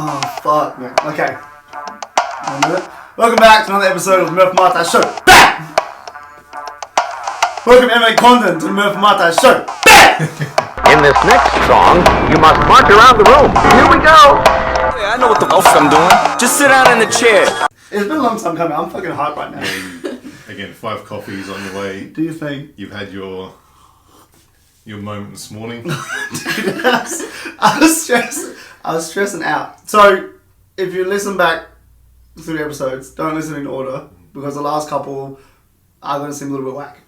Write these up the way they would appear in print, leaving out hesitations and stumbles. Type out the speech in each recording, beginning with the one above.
Oh, fuck, man. Okay. Welcome back to another episode of the Murph Mitise Show. Bam! Welcome Emily Condon to the Murph Mitise Show. Bam! In this next song, you must march around the room. Here we go. I know what the fuck I'm doing. Just sit down in the chair. It's been a long time coming. I'm fucking hyped right now. Again, 5 coffees on your way. Do you think? You've had your moment this morning. Dude, I was stressing out. So, if you listen back through the episodes, don't listen in order, because the last couple are going to seem a little bit whack.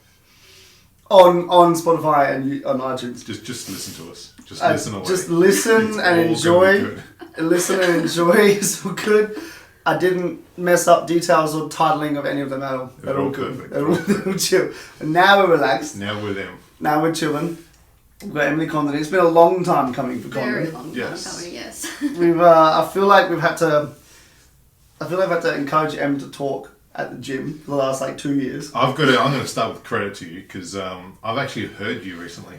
On Spotify and on iTunes. Just listen to us. Just listen away. Just listen and enjoy. Listen and enjoy is all good. I didn't mess up details or titling of any of them at all. They're all good. They're all chill. And now we're relaxed. Now we're them. Now we're chilling. We've got Emily Condon. It's been a long time coming for Condon. Very long time coming, yes. We've. I feel like I've had to encourage Em to talk at the gym for the last 2 years. I'm going to start with credit to you because I've actually heard you recently.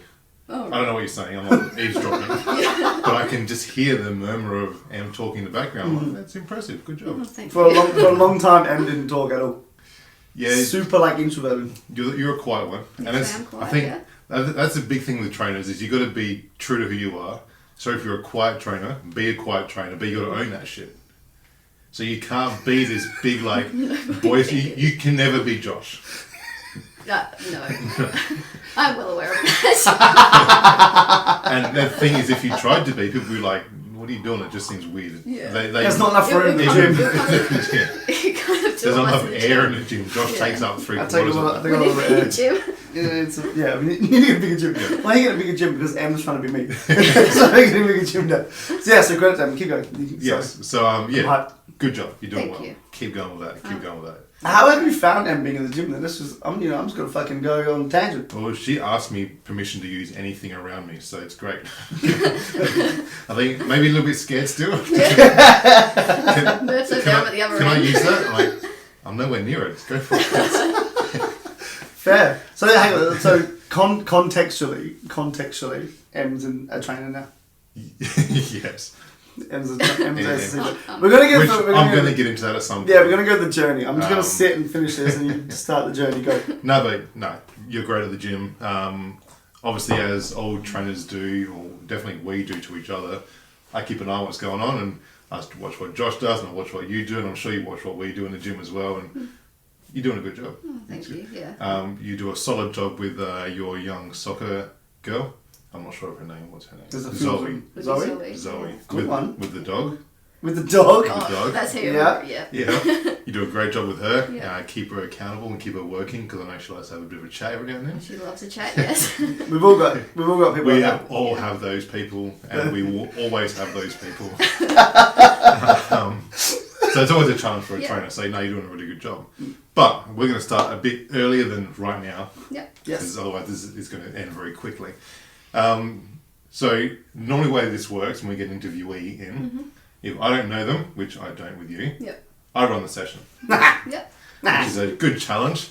Oh, right. I don't know what you're saying. I'm not eavesdropping, but I can just hear the murmur of Em talking in the background. Like, that's impressive. Good job. Oh, thank For you. a long time, Em didn't talk at all. Yeah, Super introverted. you're a quiet one, and Yes, I am quiet, I think yeah. that's the big thing with trainers is you got to be true to who you are. So if you're a quiet trainer, be a quiet trainer, but you got to own that shit. So you can't be this big voice. You can never be Josh. No. I'm well aware of that. And the thing is, if you tried to be, people would be like, "What are you doing? It just seems weird." Yeah. There's not enough room in the gym. You kind of There's not enough air in the gym. Josh takes up 3/4 I take of a it. lot of air. gym. Yeah, we need to get a bigger gym. Why are you getting a bigger gym? Because Em's trying to be me. So I get a bigger gym now. So yeah, so credit to Em. Keep going. Yes. So good job. You're doing Thank well. you. Keep going with that. Keep going with that. How have you found Em being in the gym then? This is, I'm just gonna fucking go on tangent. Well, she asked me permission to use anything around me, so it's great. I think maybe a little bit scared still. Murph's over down at the other Can I end. use that? I'm nowhere near it. Go for it. Fair. So hang on. So contextually, Em's a trainer now. Yes. Em's a Yeah. We're gonna get. Which We're I'm gonna going to get into that at some point. Yeah, we're gonna go the journey. I'm just gonna sit and finish this, and you start the journey. Go. No, you're great at the gym. Obviously, as old trainers do, or definitely we do to each other, I keep an eye on what's going on, and I watch what Josh does, and I watch what you do, and I'm sure you watch what we do in the gym as well, and you're doing a good job. Oh, thank you, yeah. You do a solid job with your young soccer girl. I'm not sure of her name. What's her name? Zoe. Zoe. Good one. With the dog. With the dog. The dog. That's who. Yeah. Yeah, you do a great job with her. Yeah. Keep her accountable and keep her working because I know she likes to have a bit of a chat every now and then. She loves to chat, yes. We've all got people. We like that. all have those people, and we will always have those people. So it's always a challenge for a trainer. Say, no, you're doing a really good job. But we're going to start a bit earlier than right now. Yep. Yes. Because otherwise this is going to end very quickly. So normally the way this works when we get an interviewee in, if I don't know them, which I don't with you, Yep. I run the session. Yep. Which is a good challenge.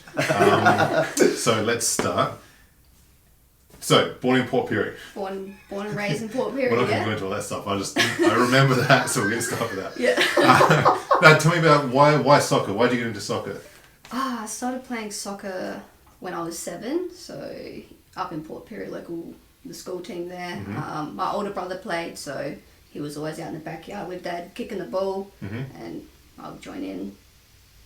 So let's start. So, born in Port Pirie. Born and raised in Port Pirie, We're not going to go into all that stuff. I remember that, so we're going to start with that. Yeah. Now, tell me about why soccer? Why did you get into soccer? I started playing soccer when I was 7, so up in Port Pirie, the school team there. My older brother played, so he was always out in the backyard with Dad kicking the ball, and I would join in.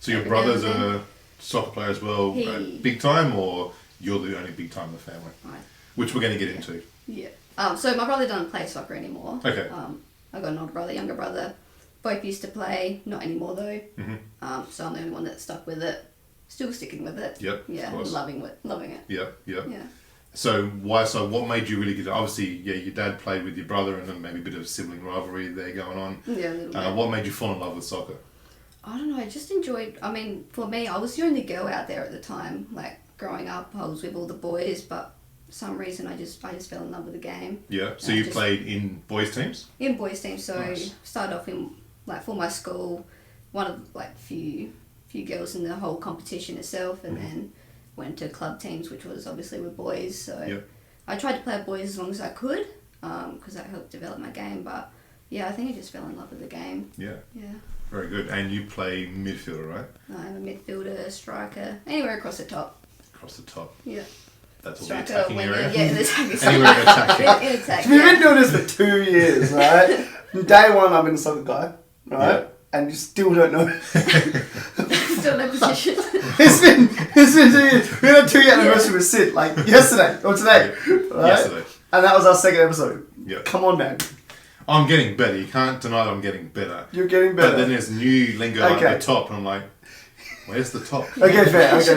So your every now brother's and then. a soccer player as well, big time, or you're the only big time in the family? Right. Which we're going to get into. Yeah. So my brother doesn't play soccer anymore. Okay. I got an older brother, younger brother. Both used to play, not anymore though. So I'm the only one that stuck with it. Still sticking with it. Yep. Yeah. Of course. Loving it. Yep. Yeah. So what made you really get it? Obviously, your dad played with your brother and then maybe a bit of sibling rivalry there going on. Yeah, a little bit. What made you fall in love with soccer? I don't know, I just enjoyed, for me, I was the only girl out there at the time. Growing up, I was with all the boys, but for some reason I just fell in love with the game. Yeah. So you played in boys teams? In boys teams, so Nice. started off in, for my school, one of, few girls in the whole competition itself, and then went to club teams, which was obviously with boys, so I tried to play with boys as long as I could, because that helped develop my game, but Yeah, I think I just fell in love with the game. Yeah. Yeah. Very good. And you play midfielder, right? I'm a midfielder, striker, anywhere across the top. Across the top. Yeah. That's all the Striker, attacking winger, area. yeah, in the attacking. Anywhere attacking. In attack, We've been yeah. doing this for 2 years, right? From day one, I've been a soccer guy, right? Yeah. And you still don't know. Still no position. It's been 2 years. We had a 2-year anniversary with Sid, like yesterday or today, right? Yesterday. And that was our second episode. Yeah. Come on, man. I'm getting better. You can't deny that I'm getting better. You're getting better. But then there's new lingo like Okay. the top, and I'm like, where's the top? Okay, fair. I'll pay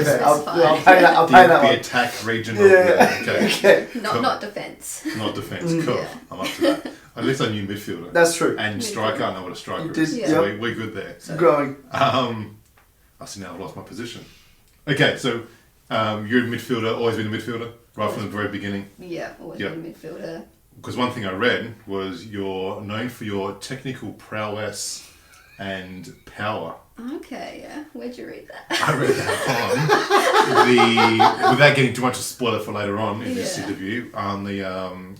that. I'll pay that The one. attack region. Yeah. Okay. Okay. Not defence. Not defence. Cool. Yeah. I'm up to that. At least I knew midfielder. That's true. And striker, I know what a striker You is. did, So yeah. we're good there. It's growing. I see now I've lost my position. Okay, so you're a midfielder, always been a midfielder, right from the very beginning. Yeah, always Yeah. been a midfielder. Because one thing I read was you're known for your technical prowess and power. Okay, yeah. Where'd you read that? I read that on without getting too much of a spoiler for later on in this Yeah. interview, on the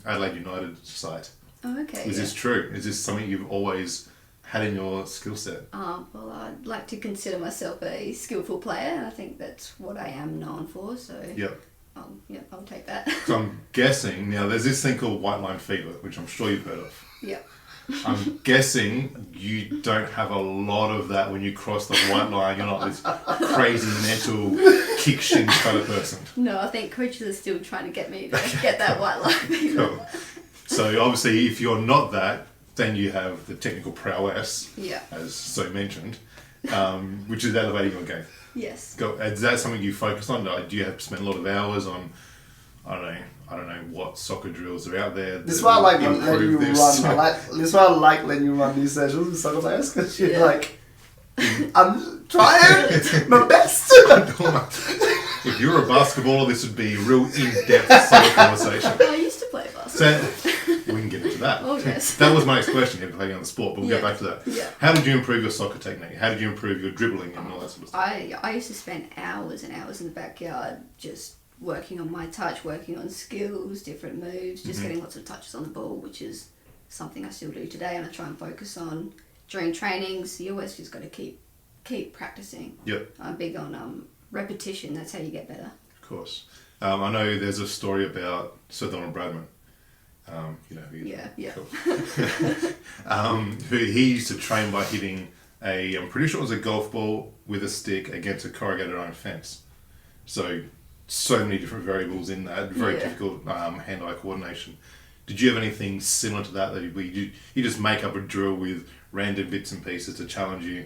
Adelaide United site. Okay. Is yeah. this true? Is this something you've always had in your skill set? Well, I'd like to consider myself a skillful player, and I think that's what I am known for. So, Yep. yeah, I'll take that. So I'm guessing, now there's this thing called white line fever, which I'm sure you've heard of. Yeah. I'm guessing you don't have a lot of that when you cross the white line. You're not this crazy mental kick shins kind of person. No, I think coaches are still trying to get me to get that white line. Cool. So obviously, if you're not that, then you have the technical prowess, Yeah. as so mentioned, which is elevating your game. Yes. Is that something you focus on? Do you have to spend a lot of hours on? I don't know what soccer drills are out there. This is why I like letting improve you this. run. This is why I like letting you run these sessions with soccer players because you're Yeah. like, I'm trying my best. If you were a basketballer, this would be a real in-depth soccer conversation. I used to play basketball. So we can get into that. Oh, yes. That was my next question. You playing on the sport, but we'll Yeah. get back to that. Yeah. How did you improve your soccer technique? How did you improve your dribbling and all that sort of stuff? I used to spend hours and hours in the backyard just working on my touch, working on skills, different moves, just getting lots of touches on the ball, which is something I still do today, and I try and focus on during trainings. You always just got to keep practicing. Yep, I'm big on repetition. That's how you get better. of course. I know there's a story about Sir Donald Bradman. Yeah. Cool. Who he used to train by hitting I'm pretty sure it was a golf ball with a stick against a corrugated iron fence. So many different variables in that, very Yeah. difficult hand-eye coordination. Did you have anything similar to that you just make up a drill with random bits and pieces to challenge you?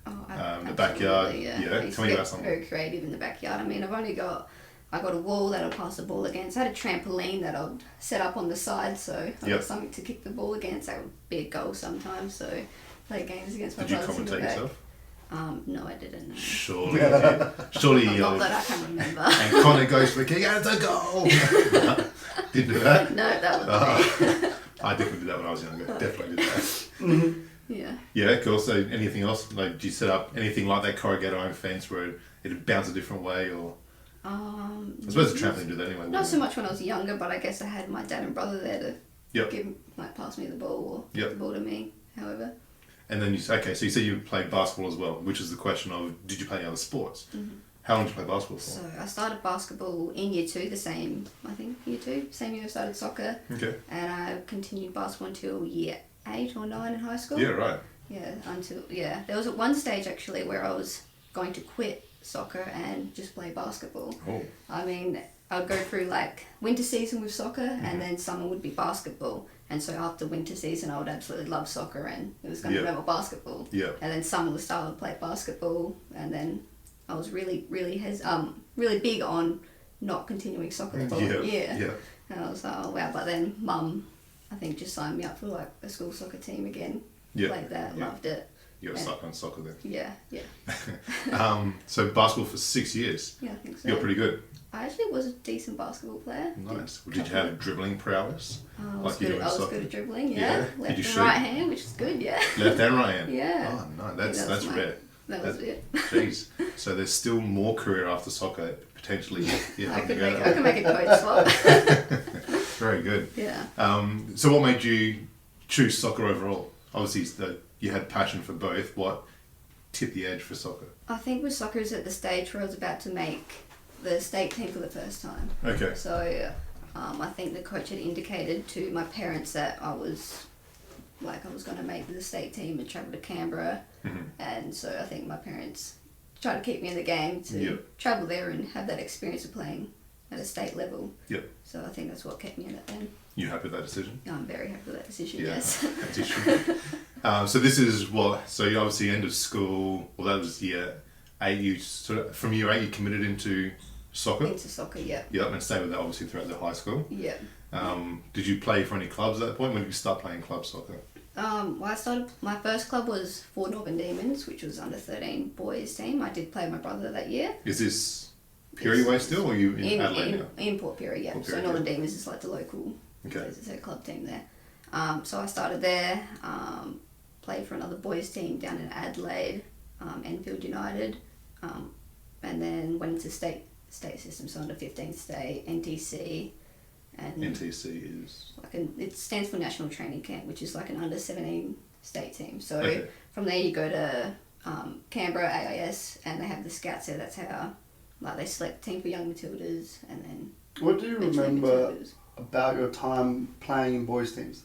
Oh, The backyard, absolutely, yeah. I used Tell to me get about something. very creative in the backyard. I mean, I got a wall that I'll pass the ball against. I had a trampoline that I'd set up on the side, so I Yep. got something to kick the ball against. That would be a goal sometimes. So play games against my Did you brothers in the commentate back. yourself? No, I didn't. No. Surely you did. Surely you Not that I can remember. and Connor goes for the kick and it's a goal. Didn't do that. No, that was me. I definitely did that when I was younger. Definitely did that. Yeah. Yeah, cool. So anything else? Like, did you set up anything like that corrugated iron fence where it'd bounce a different way, or? I suppose the trampoline did that anyway. Not so much when I was younger, but I guess I had my dad and brother there to Yep. pass me the ball or Yep. give the ball to me. However. And then so you said you played basketball as well, which is the question of did you play any other sports? How long did you play basketball for? So I started basketball in year 2, same year I started soccer. Okay. And I continued basketball until year 8 or 9 in high school. Yeah, right. There was at one stage actually where I was going to quit soccer and just play basketball. Oh. I mean, I'd go through like winter season with soccer and then summer would be basketball. And so after winter season, I would absolutely love soccer and it was going to be basketball. Yeah. And then summer was start to play basketball, and then I was really big on not continuing soccer the following year. Yeah. And I was like, oh wow! But then Mum, I think, just signed me up for like a school soccer team again. Yeah. Played that, Yeah. loved it. You got stuck on soccer then. Yeah. So basketball for 6 years. Yeah, I think so. You're pretty good. I actually was a decent basketball player. Nice. Did you have dribbling prowess? I was Like you do in good. I was soccer? good at dribbling. Yeah. Yeah. Did Left you and shoot? right hand, which is good. Yeah. Left and right hand? Yeah. Oh, no. Yeah, That's my- rare. That was it. Jeez. So there's still more career after soccer, potentially. I could make a coach slot. Very good. Yeah. So what made you choose soccer overall? Obviously, you had passion for both. What tipped the edge for soccer? I think with soccer is at the stage where I was about to make the state team for the first time. Okay. So I think the coach had indicated to my parents that I was going to make the state team and travel to Canberra. And so I think my parents tried to keep me in the game to travel there and have that experience of playing at a state level. Yep. So I think that's what kept me in it then. You happy with that decision? I'm very happy with that decision, Yeah. yes. As you should. So this is what? So you obviously end of school. Well, that was year 8. You from year 8 you committed into soccer. Into soccer, yeah. Yep, and stay with that obviously throughout the high school. Yeah. Did you play for any clubs at that point? When did you start playing club soccer? My first club was for Northern Demons, which was under 13 boys team. I did play with my brother that year. Is this Perry Way still, or are you in Adelaide now? In Port Perry, yeah. Port So Perry, Northern Demons is like the local, it's a club team there. So I started there, played for another boys team down in Adelaide, Adelaide United, and then went into state system, so under 15 state, NTC. And NTC is it stands for National Training Camp, which is like an under 17 state team. So Okay. from there you go to Canberra AIS, and they have the scouts there. That's how they select the team for young Matildas, and then. What do you eventually remember Matildas. about your time playing in boys teams?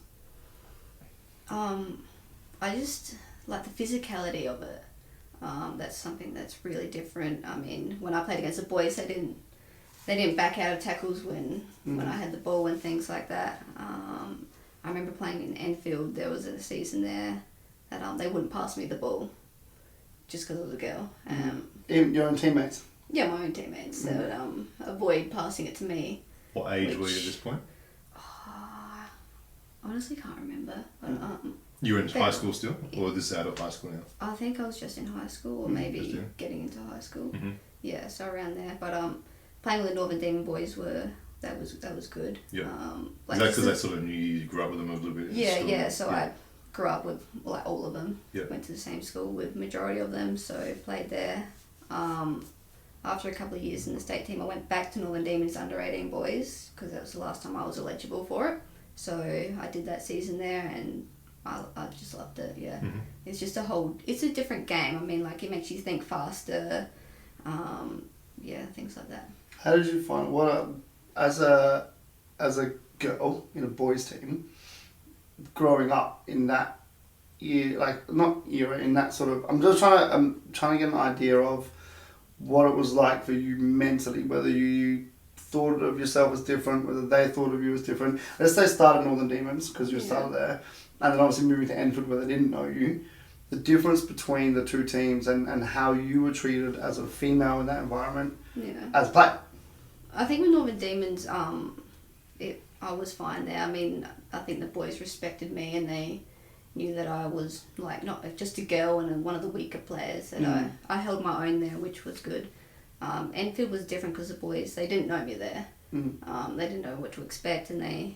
I just like the physicality of it. That's something that's really different. I mean, when I played against the boys, they didn't back out of tackles when I had the ball and things like that. I remember playing in Enfield. There was a season there that they wouldn't pass me the ball just because I was a girl. Your own teammates? Yeah, my own teammates. They would avoid passing it to me. what age were you at this point? Honestly, can't remember. But, You were in high school still, or this is out of high school now? I think I was just in high school, or just maybe in. getting into high school. Yeah, so around there. But playing with the Northern Demon boys that was good. Yeah. Like Is that because they sort of knew you grew up with them a little bit? in Yeah, school? yeah. So I grew up with like all of them. Yeah. Went to the same school with majority of them, so played there. After a couple of years in the state team, I went back to Northern Demons under 18 boys because that was the last time I was eligible for it. So I did that season there, and I just loved it. Yeah, it's just it's a different game. I mean, like it makes you think faster. Things like that. How did you find as a girl in a boys team, growing up in that year, like not era, in that sort of? I'm trying to get an idea of what it was like for you mentally, whether you thought of yourself as different, whether they thought of you as different. Let's say started Northern Demons because you started there, and then obviously moving to Enfield where they didn't know you. The difference between the two teams and how you were treated as a female in that environment as a player. I think with Northern Demons, I was fine there. I mean, I think the boys respected me, and they knew that I was like not just a girl and one of the weaker players. That I held my own there, which was good. Enfield was different because the boys, they didn't know me there. They didn't know what to expect, and they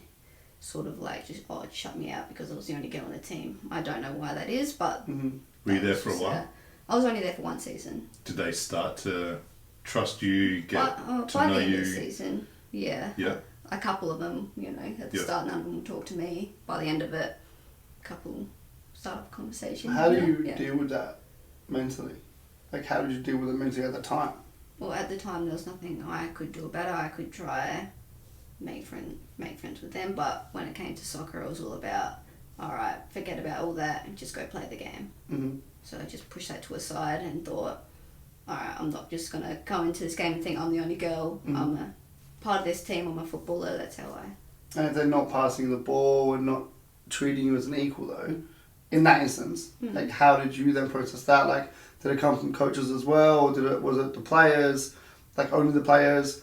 sort of like just shut me out because I was the only girl on the team. I don't know why that is, but Were you there for a while? I was only there for one season. Did they start to trust you, get to by know the end you? of the season, yeah. A couple of them, at the start, none of them would talk to me. By the end of it, a couple start up conversation. How do you deal with that mentally? Like, how did you deal with it mentally at the time? Well, at the time, there was nothing I could do about it. I could try make friends with them, but when it came to soccer, it was all about, all right, forget about all that and just go play the game. So I just pushed that to a side and thought, all right, I'm not just gonna come into this game and think I'm the only girl. I'm a part of this team. I'm a footballer. That's how I. And if they're not passing the ball and not treating you as an equal, though, in that instance, like, how did you then process that? Like, did it come from coaches as well, or was it the players, like only the players?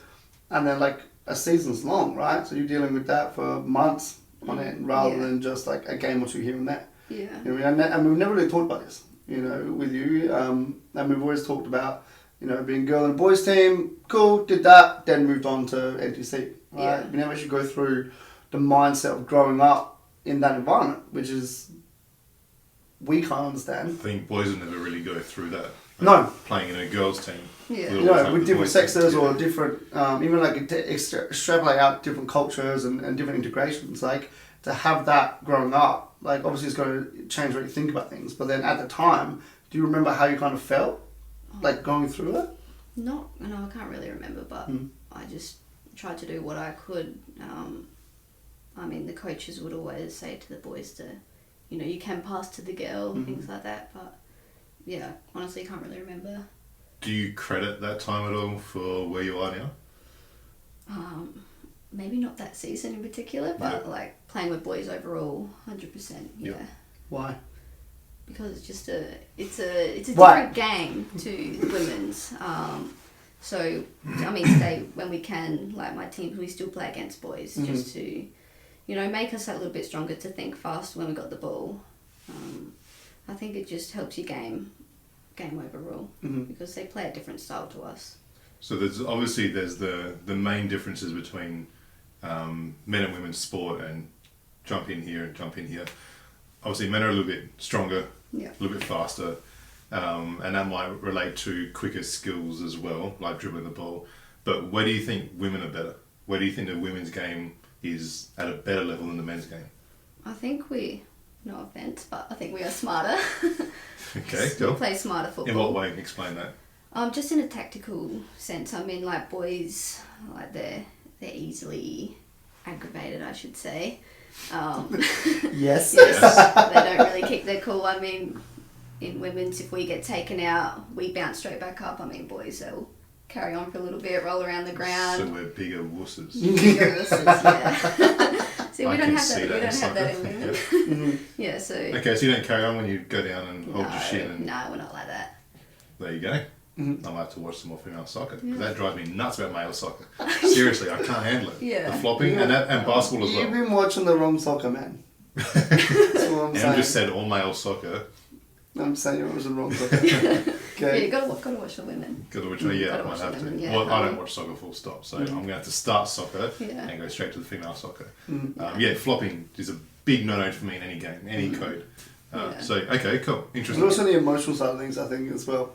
And then, like, a season's long, right? So you're dealing with that for months on end, rather than just like a game or two here and there. Yeah. You know what I mean? And we've never really talked about this, with you. And we've always talked about, being a girl in a boys team, cool, did that, then moved on to NTC, right? Yeah. We never actually go through the mindset of growing up in that environment, which is, we can't understand. I think boys will never really go through that. No. Playing in a girls' team. Yeah. With different sexes or different, even like extrapolate out different cultures and different integrations, like to have that growing up, Like, obviously it's going to change what you think about things, but then at the time, do you remember how you kind of felt? Like, going through it? No, I can't really remember, but I just tried to do what I could. I mean, the coaches would always say to the boys to, you can pass to the girl and things like that, but yeah, honestly, can't really remember. Do you credit that time at all for where you are now? Maybe not that season in particular, but like playing with boys overall, 100%. Yeah. Why? Because it's just it's a different game to the women's. So I mean, today when we can, like my teams, we still play against boys just to, make us a little bit stronger to think fast when we got the ball. I think it just helps your game overall because they play a different style to us. So there's the main differences between men and women's sport and jump in here and jump in here. Obviously, men are a little bit stronger, a little bit faster, and that might relate to quicker skills as well, like dribbling the ball. But where do you think women are better? Where do you think the women's game is at a better level than the men's game? I think no offence, but I think we are smarter. Okay, cool. We play smarter football. In what way? Explain that. Just in a tactical sense. I mean, like boys, like they're easily aggravated, I should say. Yes. They don't really keep their cool. I mean, in women's, if we get taken out, we bounce straight back up. I mean, boys, they'll carry on for a little bit, roll around the ground. So we're bigger wusses. Bigger wusses, yeah. See, we I don't can have see that. We don't have that in women. Yeah. So. Okay, so you don't carry on when you go down and hold your shit. No, we're not like that. There you go. I'll have to watch some more female soccer because that drives me nuts about male soccer. Seriously, I can't handle it. Yeah. The flopping and basketball as well. You've been watching the wrong soccer, man. That's what I'm saying. Em just said all male soccer. I'm saying you're watching the wrong soccer. Okay. Yeah, you gotta watch the women. Got to watch it. Yeah, I might have to. Women, yeah. Well, I don't watch soccer full stop, so I'm going to have to start soccer and go straight to the female soccer. Flopping is a big no-no for me in any game, any code. So, okay, cool. Interesting. And also the emotional side of things, I think, as well.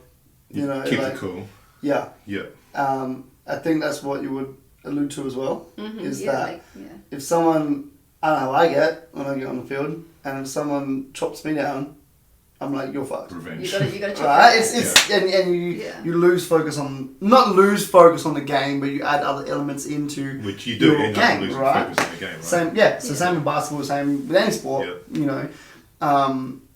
Keep it cool. Yeah. Yeah. I think that's what you would allude to as well, is that like, if someone, I don't know how I get when I get on the field, and if someone chops me down, I'm like, you're fucked. Revenge. You gotta chop Right? it. And you lose focus on, not lose focus on the game, but you add other elements into which you do your end game, up losing right? focus on the game, right? Same in basketball, same with any sport,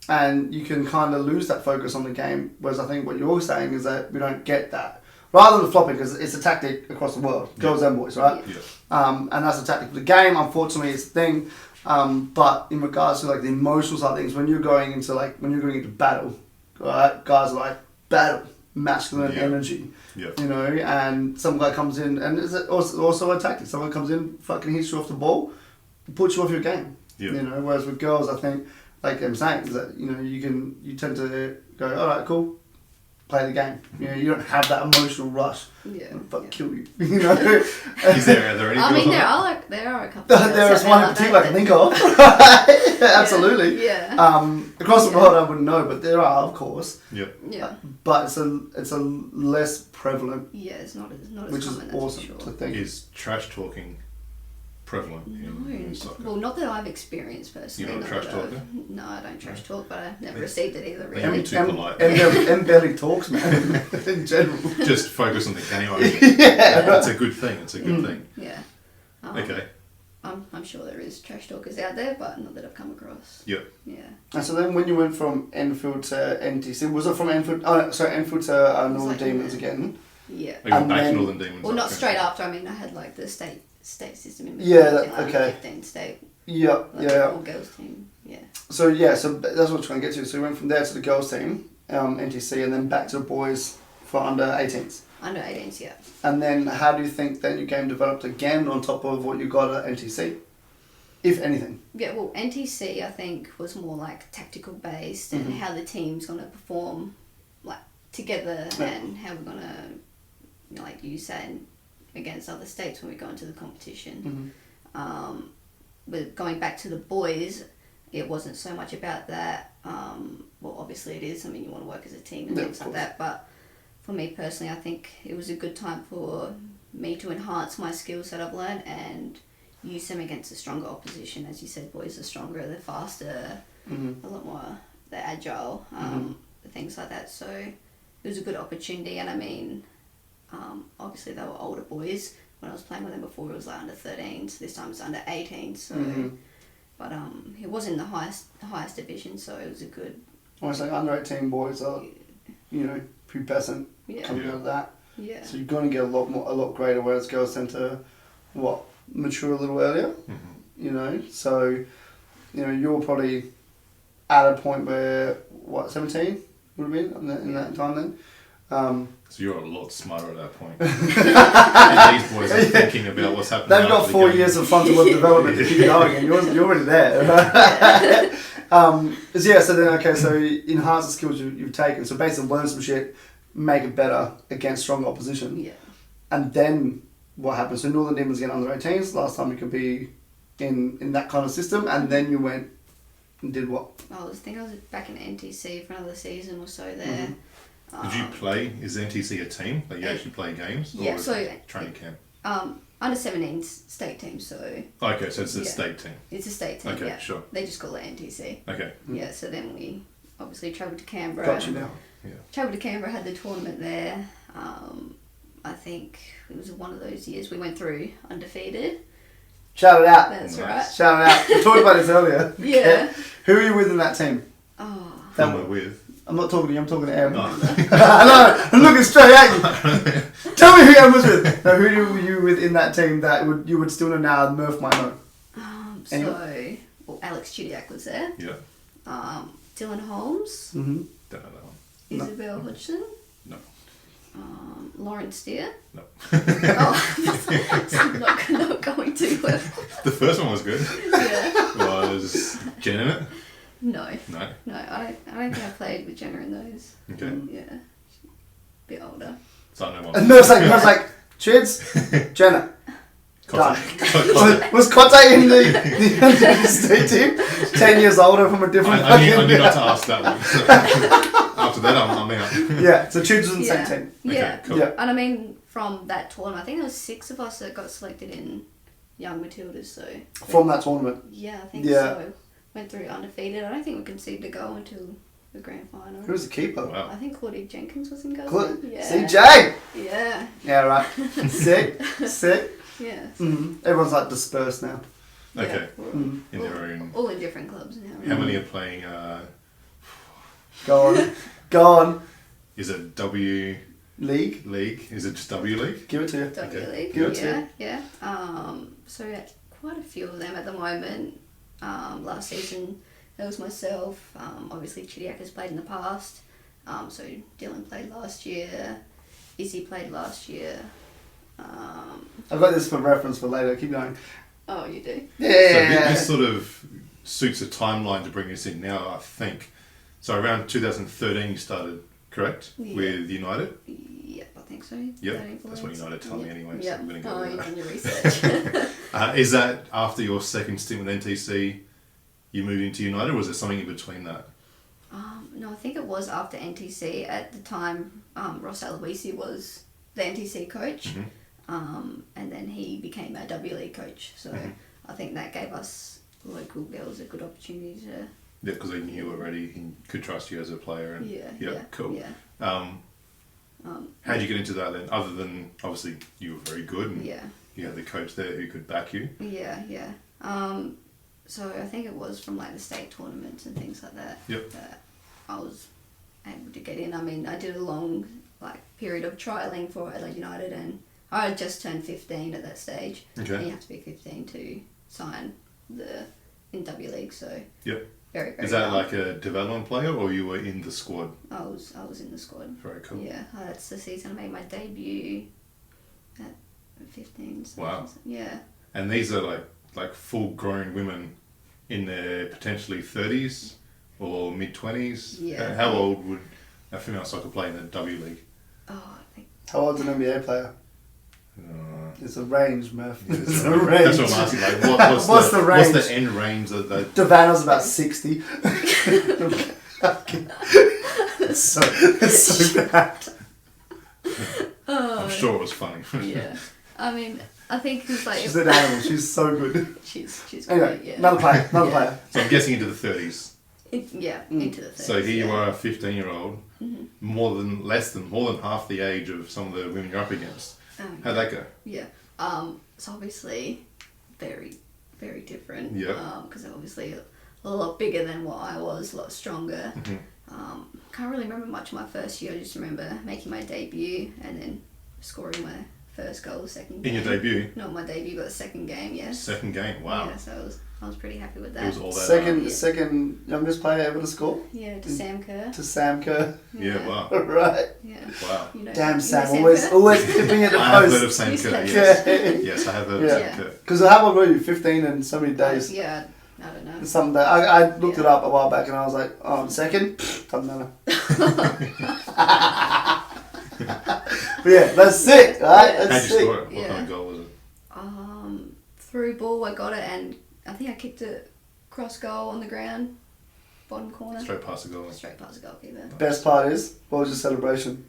and you can kind of lose that focus on the game, whereas I think what you're saying is that we don't get that. Rather than flopping, because it's a tactic across the world, girls and boys, right? Yeah. And that's a tactic. For the game, unfortunately, it's a thing. But in regards to like the emotional side of things, when you're going into battle, right? Guys are like battle, masculine energy, and some guy comes in, and it's also a tactic. Someone comes in, fucking hits you off the ball, puts you off your game. Whereas with girls, I think, like I'm saying, is that you tend to go, all right, cool, play the game. You don't have that emotional rush. Kill you. Is there any? I mean, there are a couple. There is one in particular I can think of. Absolutely. Yeah. Across the world, I wouldn't know, but there are, of course. Yep. Yeah. But it's a less prevalent. Yeah, it's not as which common. is awesome to think. Is trash talking prevalent in soccer? Well, not that I've experienced personally. You're not a trash talker? No, I don't trash talk, but I've never received it either. Maybe Really. too polite. And barely talks, man. In general. Just focus on the game. Yeah. It's a good thing. It's a good thing. Yeah. Okay. I'm sure there is trash talkers out there, but not that I've come across. Yep. Yeah. And so then when you went from Enfield to NTC, was it from Enfield? Oh, no, sorry, Enfield to Northern Demons again. Yeah. I got back to Northern Demons. Well, not straight after. I mean, I had like the state system in between. Yeah, like okay. 15 state. Yeah, All girls team. Yeah. So that's what I'm trying to get to. So we went from there to the girls team, NTC, and then back to the boys for under 18s. Under 18s, yeah. And then how do you think then your game developed again on top of what you got at NTC, if anything? Yeah, well, NTC I think was more like tactical based and how the team's gonna perform like together and how we're gonna, like you said, against other states when we go into the competition. With going back to the boys, it wasn't so much about that. Well, obviously it is. I mean, you want to work as a team and things like that. But for me personally, I think it was a good time for me to enhance my skills that I've learned and use them against a stronger opposition. As you said, boys are stronger, they're faster, a lot more, they're agile, things like that. So it was a good opportunity, and I mean, obviously they were older boys. When I was playing with them before, it was like under 13, so this time it's under 18. So, but it was in the highest division, so it was a good. Almost like under 18 boys are, pubescent coming out of that. Yeah. So you're going to get a lot greater, whereas girls tend to, mature a little earlier. So, you're probably at a point where 17 would have been in that time then. So you're a lot smarter at that point. And these boys are thinking about what's happening. They've got 4 years of frontal lobe development to keep going, and you're already there. So enhance the skills you've taken. So basically learn some shit, make it better against strong opposition. Yeah. And then what happens? So Northern Demons get under 18s. Last time you could be in that kind of system, and then you went and did what? I was back in NTC for another season or so there. Did you play? Is NTC a team? Like you actually play games? Yeah, or is so it training camp. Under 17s state team, so Okay, so it's a state team. it's a state team. Okay, yeah. sure. They just call it NTC. Okay. Yeah, so then we obviously travelled to Canberra. Got you now. Yeah. Travelled to Canberra, had the tournament there. I think it was one of those years we went through undefeated. Shout it out. That's Nice. right. Shout it out. We talked about this earlier. Yeah. Who are you with in that team? Oh, Who am I with? I'm not talking to you, I'm talking to Em. No. I know, I'm looking straight at you. Tell me who Em was with. No, who were you with in that team that you would still know now and Murph might know? Alex Chudiak was there. Yeah. Dylan Holmes. Mm-hmm. Don't know that one. Isabel Hodgson. No. Lauren Steer. No. I'm not going to. The first one was good. Yeah. Was Jen in it? No. No. I don't think I played with Jenna in those. Okay. Yeah. Bit older. So I know one. And Murph's like, Chids, Jenna. Done. Was Kote in the state team? 10 years older from a different I knew not to ask that one. So after that, I'm out. Yeah, so Chids was in the same team. Yeah. Okay, cool. Yeah. And I mean, from that tournament, I think there was 6 of us that got selected in Young Matildas, so... From that tournament. Yeah, I think Yeah. so. Went through undefeated. I don't think we conceded a goal until the grand final. Who was the keeper? Wow. I think Claudie Jenkins was in goal. Yeah. CJ! Yeah. Yeah, right. Sick. Yeah. Everyone's like dispersed now. Okay. We're In their own. all in different clubs now. How many are playing? Go on. Is it W League? League? Is it just W League? Give it to you. W-League. Give it to Yeah, yeah. So yeah, quite a few of them at the moment. Last season, there was myself. Obviously, Chudiak has played in the past. So Dylan played last year. Izzy played last year. I've got this for reference for later. Keep going. Oh, you do? Yeah. So this sort of suits a timeline to bring us in now, I think. So around 2013 you started, correct? Yeah. With United? Yep, I think so. Yep, that's what United told me anyway, so Yep. I'm going to go Oh, with you've that. done your research. Is that after your second stint with NTC, you moved into United, or was there something in between that? No, I think it was after NTC. At the time, Ross Aloisi was the NTC coach, and then he became our W-League coach. So I think that gave us local girls a good opportunity to... Yeah, because they knew already he could trust you as a player. And, Yeah, cool. Yeah. How'd you get into that then? Other than, obviously, you were very good and Yeah. you had the coach there who could back you. Yeah. So I think it was from like the state tournaments and things like that that I was able to get in. I mean, I did a long period of trialling for Adelaide United, and I had just turned 15 at that stage. Okay. And you have to be 15 to sign in W-League. So Yep. very Is that young. like a development player or you were in the squad? I was in the squad. Very cool. Yeah, that's the season I made my debut at 15. So Wow. Yeah. And these are like full grown women in their potentially 30s or mid 20s. Yeah. How old would a female soccer play in the W League? Oh, I think. How old's an NBA player? It's a range, Murph. That's It's a range. what I'm asking. Like, What's the range? What's the end range that Davana's about 60. it's so bad. I'm sure it was funny. Yeah. I mean, I think it's like She's an animal. She's so good. she's Anyway, great, yeah. another player. So I'm guessing into the 30s. Into the 30s. So here you yeah. are, a 15-year-old, more than half the age of some of the women you're up against. How'd that go? Yeah. It's obviously very, very different. Yeah. Because they're obviously a lot bigger than what I was, a lot stronger. Can't really remember much of my first year. I just remember making my debut and then scoring my first goal, second game. In your debut? Not my debut, but the second game, yes. Second game, wow. Yeah, so I was pretty happy with that. It was all that. Second youngest player ever to score? Yeah, to Sam Kerr. To Sam Kerr. Yeah, wow. Right. Yeah. Wow. You know, Damn you Sam, know always tipping at the I have post. heard of Sam You Kerr, said- yes. Yeah. Yes, I have heard of Yeah. Sam Kerr. Because how old were you? 15 and so many days. Yeah, I don't know. Some day. I looked it up a while back and I was like, oh, I'm second? Doesn't matter. But yeah, that's sick, right? Yeah. That's How'd you sick. score it? What Yeah. kind of goal was it? Through ball, I got it, and I think I kicked it cross goal on the ground, bottom corner. Straight past the goal. Straight past the goalkeeper. Best part is, what was your celebration?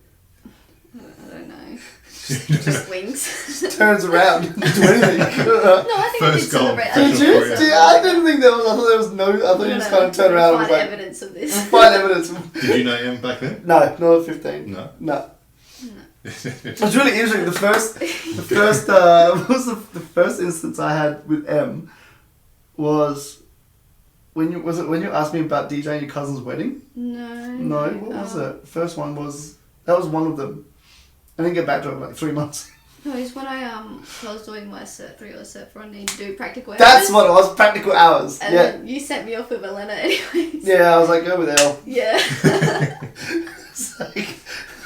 I don't know. Just wings. Turns around. Do anything. No, I think I did First goal. celebrate. Did Did you? See, I didn't think there was. I thought there was no. I thought you just kind of turned around and was Find like, evidence of this. find evidence. Did you know him back then? No, not at 15. No. No. It was really interesting. The first was the first instance I had with M was when you asked me about DJing your cousin's wedding. No. No, what was it? First one was that was one of them. I didn't get back to it for like 3 months. No, it's when I was doing my Cert 3 or Cert 4 and need to do practical hours. That's what it was. Practical hours. And Yeah. then you sent me off with Elena anyways. Yeah, I was like, go with Elle. Yeah. It's like,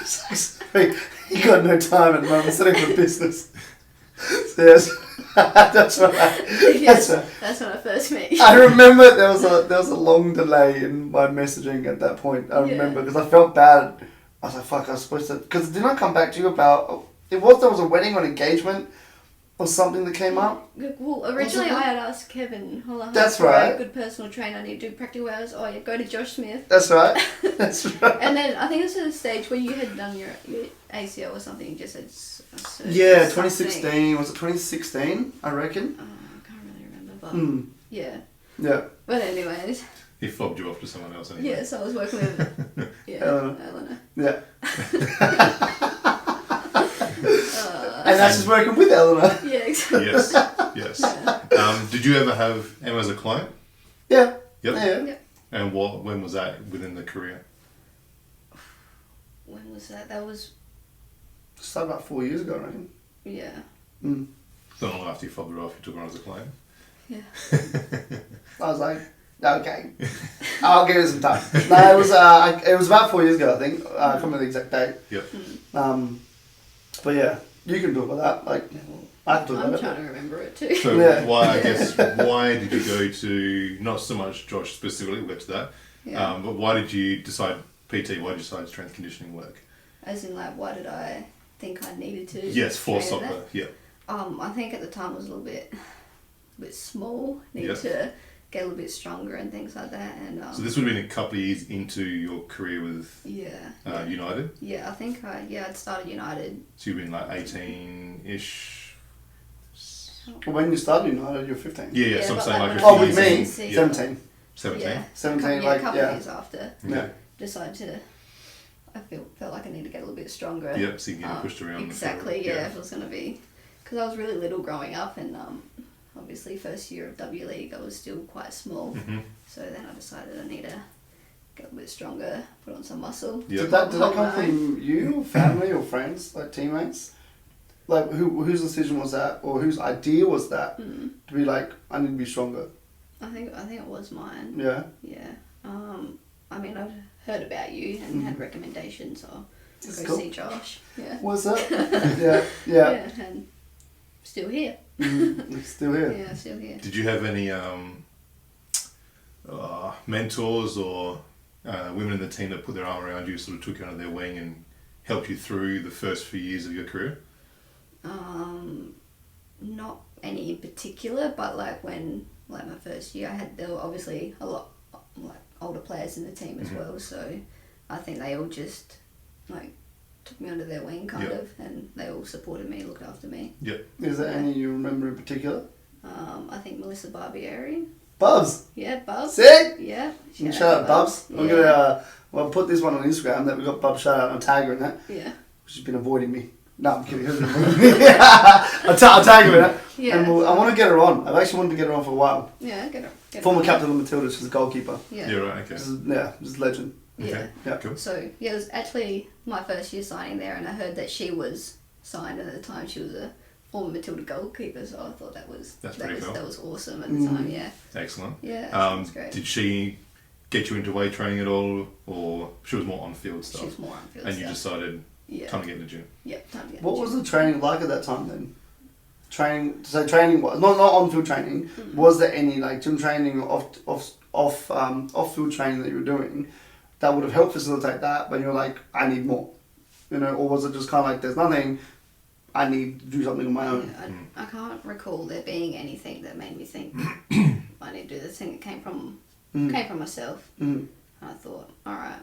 sorry, you got no time at the moment. I'm setting up a business. So yes, that's right. Yes, That's right. that's when I first met you. I remember there was a long delay in my messaging at that point. I remember because I felt bad. I was like, fuck, I was supposed to. Because didn't I come back to you about. There was a wedding or an engagement or something that came up? Well, originally I had asked Kevin, That's for right. a good personal trainer, I need to do practical hours. Oh, yeah, go to Josh Smith. That's right. That's right. And then I think it was at a stage where you had done your ACL or something, you just had a surgery Yeah, or something. 2016. Was it 2016? I reckon. I can't really remember, but yeah. Yeah. But anyways, He fobbed you off to someone else anyway. yeah, so I was working with Eleanor. Yeah. And that's just working with Eleanor. Yeah, exactly. Yes, yes. Did you ever have Emma as a client? Yeah. Yep. Yeah. Yeah. And when was that within the career? When was that? That was, Started about 4 years ago, I reckon. yeah. So not long after you fobbed her off, you took her on as a client? Yeah. I was like, okay, I'll give it some time. No, it was about 4 years ago, I think. I can't remember the exact date. Yep. But yeah, you can talk about that. Like, I can talk I'm about trying it. to remember it too. So Yeah. why did you go to, not so much Josh specifically, we'll get to that, Yeah. but why did you decide PT, why did you decide strength conditioning work? As in, like, why did I think I needed to? Yes, for train soccer, that? yeah. I think at the time I was a little bit small. Needed Yeah. to get a little bit stronger and things like that. And So this would have been a couple of years into your career with yeah, United? yeah. I think I'd started United. So you've been like 18-ish? When you started United, you were 15. Yeah, so I'm but saying like when a I Oh, few with years me, in. Yeah. 17. 17? Yeah, 17, a like, couple yeah. years after, Yeah. decided to. I felt like I needed to get a little bit stronger. Yep, so you can get pushed around. Exactly. the field. Yeah, if it was gonna be, because I was really little growing up, and obviously first year of W-League, I was still quite small. Mm-hmm. So then I decided I need to get a bit stronger, put on some muscle. Yep. Did that Hold come on. from you, or family, or friends, like teammates? Like, whose decision was that, or whose idea was that to be like, I need to be stronger? I think it was mine. Yeah. Yeah. I mean, I've heard about you and had recommendations, so That's go cool. see Josh. Yeah. What's that? Yeah. Yeah. And still here. Still here. Yeah, still here. Did you have any mentors or women in the team that put their arm around you, sort of took you under their wing and helped you through the first few years of your career? Not any in particular, but like when my first year, there were obviously a lot like older players in the team as well. So I think they all just like took me under their wing, kind of, and they all supported me, looked after me. Yep. Is there any you remember in particular? I think Melissa Barbieri. Bubs. Yeah, Bubs. Sick. Yeah. Shout out Bubs. Yeah. I'm gonna well put this one on Instagram that we got Bubs shout out and tag her in that. Yeah. She's been avoiding me. No, I'm kidding. I'll tag her in it. Yeah. And I want to get her on. I've actually wanted to get her on for a while. Yeah, get her. Former captain of Matildas, she's a goalkeeper. Yeah. You're right. Okay. Just a legend. Yeah. Okay. Yeah. Cool. So yeah, it was actually my first year signing there, and I heard that she was signed, and at the time she was a former Matilda goalkeeper. So I thought that was awesome at the time. Yeah. Excellent. Yeah. That was great. Did she get you into weight training at all, or she was more on field stuff? She was more on field and stuff. you decided Yeah. time to get in the gym. Yep. Time to get. What was the training like at that time then? Training was not on field training. Was there any like gym training or off field training that you were doing that would have helped facilitate that? But you're like, I need more, or was it just kind of like there's nothing, I need to do something on my own? Yeah, I can't recall there being anything that made me think I need to do this thing. It came from myself. Mm. And I thought, all right,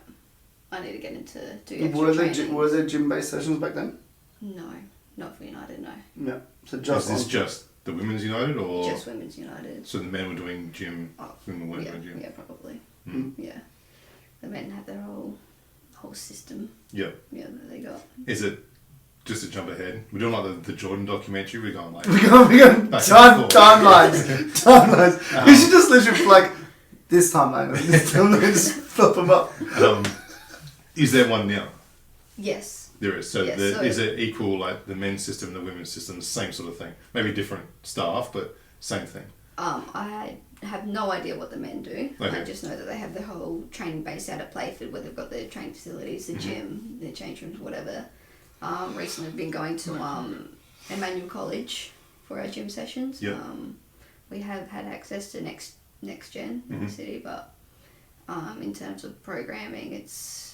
I need to get into do extra Were there training. gym based sessions back then? No, not for United. No, Yeah. So Is just this just the Women's United, or just Women's United. so the men were doing gym, Oh, women weren't yeah, doing gym? yeah, probably. Mm. Yeah, the men have their whole system. Yeah. Yeah, that they got. Is it just to jump ahead? We're doing like the Jordan documentary. We're going like we're going back and forth. timelines. We should just literally like this timeline, this timeline, just flip them up. Is there one now? Yes. There is. So, Yes, is it equal, like the men's system and the women's system, same sort of thing? Maybe different staff, but same thing. I have no idea what the men do. Okay. I just know that they have their whole training base out at Playford, where they've got their training facilities, the gym, their change rooms, whatever. Recently, I've been going to Emmanuel College for our gym sessions. Yep. We have had access to next gen in the city, but in terms of programming, it's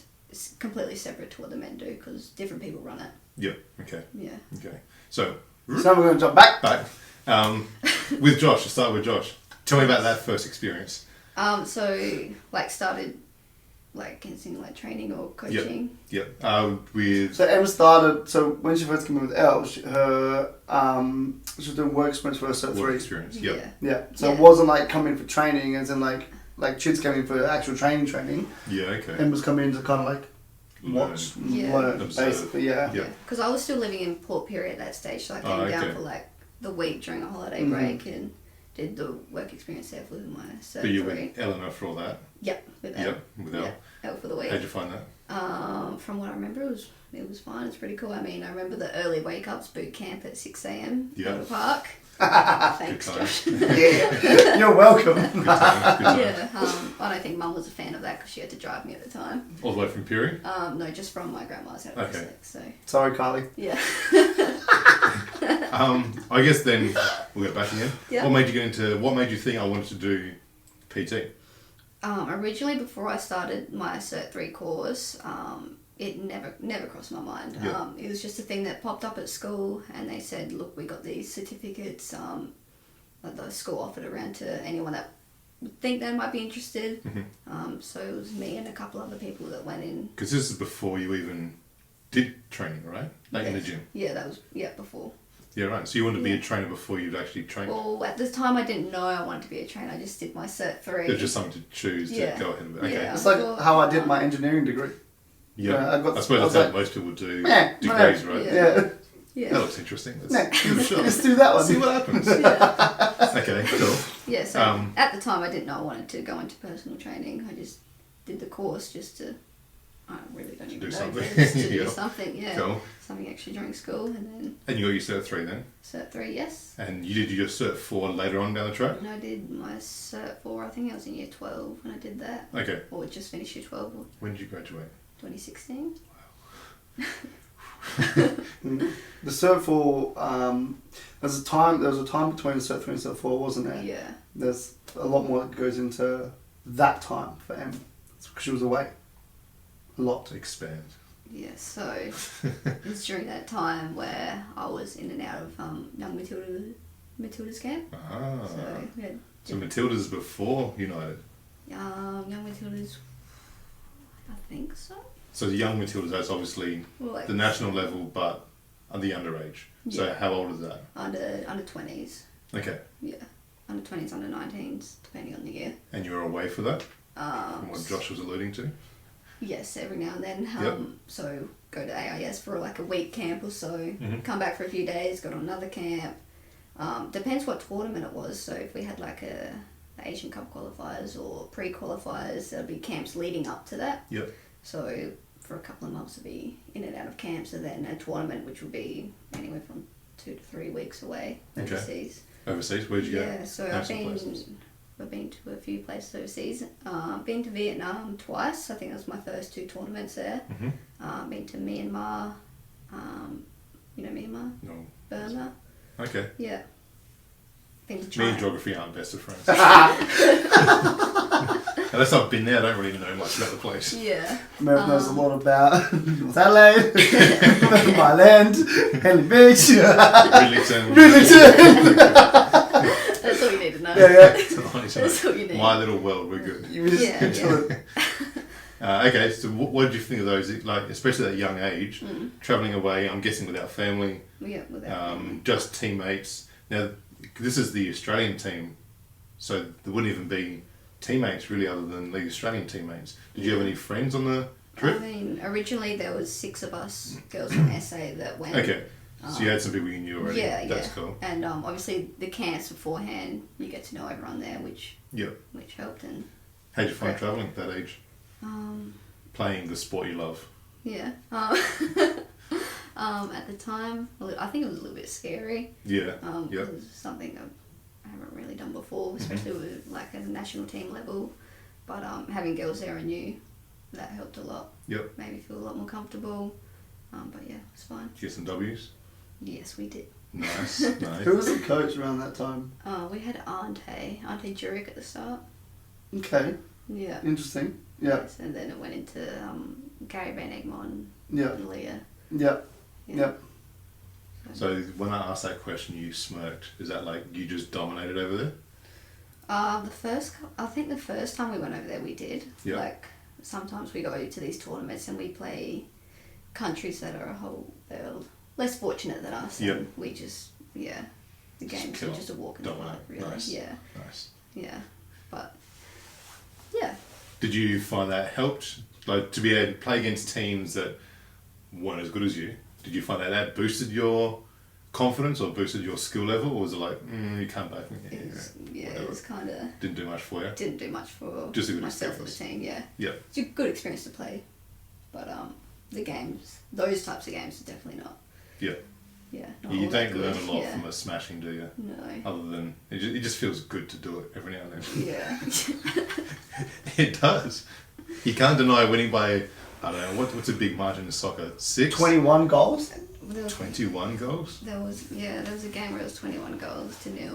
completely separate to what the men do because different people run it. Yeah. Okay. Yeah. Okay. So So we're going to jump back. with Josh. To start with Josh. Tell me about that first experience. So started instant training or coaching. Yep. With So Em started. So when she first came in with Elle, she was doing work experience for her cert work 3. experience. Yep. Yeah. Yeah. So Yeah. it wasn't like coming for training, as in like Chid's coming for actual training. Yeah. Okay. Em was coming in to kind of like watch, Yeah. learn, Observe. basically. Yeah. Yeah. Because I was still living in Port Pirie at that stage, so I came down for the week during a holiday break and did the work experience there with my cert But you 3. with Eleanor for all that. Yep, with Elle. Yep. With Elle. Elle for the week. How'd you find that? From what I remember, it was fine. It's pretty cool. I mean, I remember the early wake ups boot camp at 6 a.m. Yeah. at the park. Thanks, Good time. Josh. Yeah. You're welcome. Good time. Good time. Yeah, I don't think Mum was a fan of that because she had to drive me at the time. All the way from Puri. No, just from my grandma's house. Okay. So Sorry, Carly. yeah. I guess then we'll get back again. Yeah. What made you think I wanted to do PT? Originally, before I started my Cert 3 course, it never crossed my mind. Yeah. It was just a thing that popped up at school, and they said, "Look, we got these certificates that the school offered around to anyone that would think they might be interested." So it was me and a couple other people that went in. Because this is before you even did training, right? Like in the gym. Yeah, that was before. Yeah, right. So you wanted to be a trainer before you'd actually trained. Well, at the time, I didn't know I wanted to be a trainer. I just did my Cert 3. It was just something to choose to Yeah. go ahead and okay. Yeah. It's like how I did my engineering degree. Yeah. Yeah, I suppose that's how most people do degrees, right? Yeah. Yeah. That looks interesting. Yeah. Give it a shot. Let's do that one. See what happens. Yeah. Okay, cool. Yeah, so Um, at the time I didn't know I wanted to go into personal training. I just did the course just to, I really don't even do know, something. just to Yeah. do something, yeah. Cool. Something extra during school, and then And you got your Cert 3 then? Cert 3, yes. And you did your Cert 4 later on down the track? And I did my Cert 4, I think I was in year 12 when I did that. Okay. Or just finished year 12, or When did you graduate? 2016. The Cert 4, there was a time between the Cert 3 and Cert 4, wasn't there? Yeah. There's a lot more that goes into that time for Em. It's because she was away. A lot. To expand. Yeah, so it was during that time where I was in and out of Young Matilda's camp. Ah. So we had So Matilda's before United? Young Matilda's, I think so. So the young Matildas, that's obviously Like the national level, but at the underage. So Yeah. how old is that? under 20s. Okay. Yeah, under 20s, under 19s, depending on the year. And you were away for that? From what Josh was alluding to? Yes, every now and then. Yep. So go to AIS for like a week camp or so. Mhm. Come back for a few days. Go to another camp. Depends what tournament it was. So if we had like the Asian Cup qualifiers or pre-qualifiers, there'll be camps leading up to that. Yep. So for a couple of months, I'll be in and out of camps, and then a tournament which will be anywhere from 2 to 3 weeks away Okay. overseas. Overseas? Where'd you go? Yeah, so Name some places. I've been to a few places overseas. Been to Vietnam twice. I think that was my first 2 tournaments there. Mhm. Been to Myanmar. You know Myanmar? No. Burma. Okay. Yeah. Been to Me China. and geography aren't best of friends. Unless I've been there, I don't really know much about the place. Yeah. Murph knows a lot about North Adelaide, my land, Henley Beach, Ridleyton. Ridleyton. That's all you need to know. Yeah, That's all you need. My little world, we're good. You just Yeah, chill yeah. Okay, so what did you think of those? Like, especially at a young age, traveling away. I'm guessing without family, Yeah, without just teammates. Now, this is the Australian team, so there wouldn't even be teammates really, other than the Australian teammates. Did you have any friends on the trip? I mean, originally there was 6 of us girls from SA that went. Okay, so you had some people you knew already. Yeah, That's yeah. cool. And obviously the camps beforehand, you get to know everyone there, which Yep. helped. And How'd you find traveling at that age? um, Playing the sport you love. yeah. At the time, I think it was a little bit scary. Yeah. It Yep. was something I haven't really done before, especially with like at a national team level. But having girls there I knew, that helped a lot. Yep. Made me feel a lot more comfortable. But yeah, it's fine. Did you get some W's? Yes, we did. Nice. it. Nice. Who was the coach around that time? We had Auntie Jurek at the start. Okay, Yeah. interesting. Yeah, Yes, and then it went into Gary Van Egmond yeah, and Leah. yeah, Yeah. yeah. So when I asked that question, you smirked. Is that like you just dominated over there? I think the first time we went over there we did. Yeah. Like sometimes we go to these tournaments and we play countries that are they're less fortunate than us. Yep. And we just the games kill are just a walk in the dominate. park, really. Nice. Yeah. Nice. Yeah. But yeah. Did you find that helped? Like to be able to play against teams that weren't as good as you? Did you find that boosted your confidence or boosted your skill level, or was it like you come back and It was kind of didn't do much for you? didn't do much for Just a good myself or the experience. team. Yeah. Yeah. It's a good experience to play, but the games, those types of games, are definitely not. Yeah. Yeah. Not You all that don't learn good. a lot Yeah. from a smashing, do you? No. Other than it just feels good to do it every now and then. Yeah. It does. You can't deny winning by, I don't know, what's a big margin in soccer? 6? 21 goals? There was, 21 goals? there was a game where it was 21 goals to 0.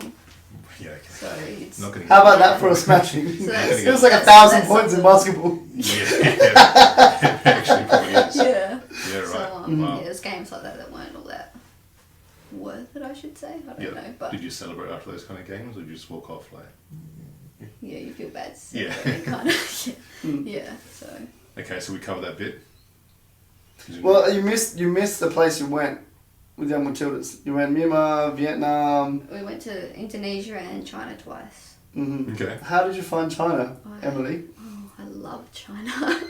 Yeah, okay. So it's Not gonna How about that for a smashing? So It was like 1,000 points in basketball. Yeah, it actually probably is. yeah. Yeah, right. So Wow. yeah, there's games like that weren't all that worth it, I should say. I don't Yeah. know, but Did you celebrate after those kind of games, or did you just walk off like? yeah, you feel bad. Yeah. Kind of. Yeah. So Okay, so we covered that bit. Well, you missed the place you went with Young Matildas. You went Myanmar, Vietnam. we went to Indonesia and China twice. Okay. How did you find China, Emily? Oh, I love China.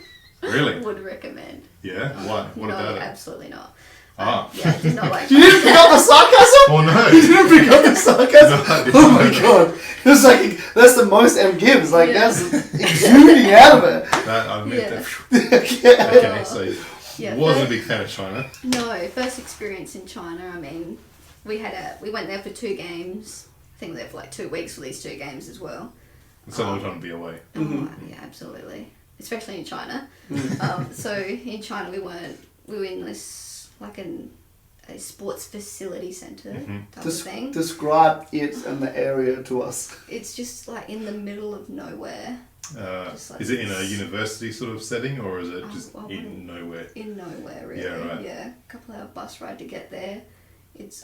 Really? Would recommend. Yeah. Why? What no, about it? absolutely not. Ah. Yeah, I did not like. You didn't pick up the sarcasm? Oh no. You didn't pick up the sarcasm? No, I didn't. Oh my god. It was like, that's the most M gives. Like, Yeah. that's exuding out of it. That, I meant Yeah. that. Yeah. Okay, so Yeah, wasn't a first- big fan of China. No, first experience in China. I mean, we went there for 2 games. I think we were there for like 2 weeks for these 2 games as well. It's a long time to be away. Oh, yeah, absolutely. Especially in China. So in China we were in this like a sports facility center type of thing. Describe it and the area to us. It's just like in the middle of nowhere. Just like Is it in a this. university sort of setting, or is it Oh, just well, in nowhere? In nowhere, really. Yeah, right. Yeah, a couple hour bus ride to get there.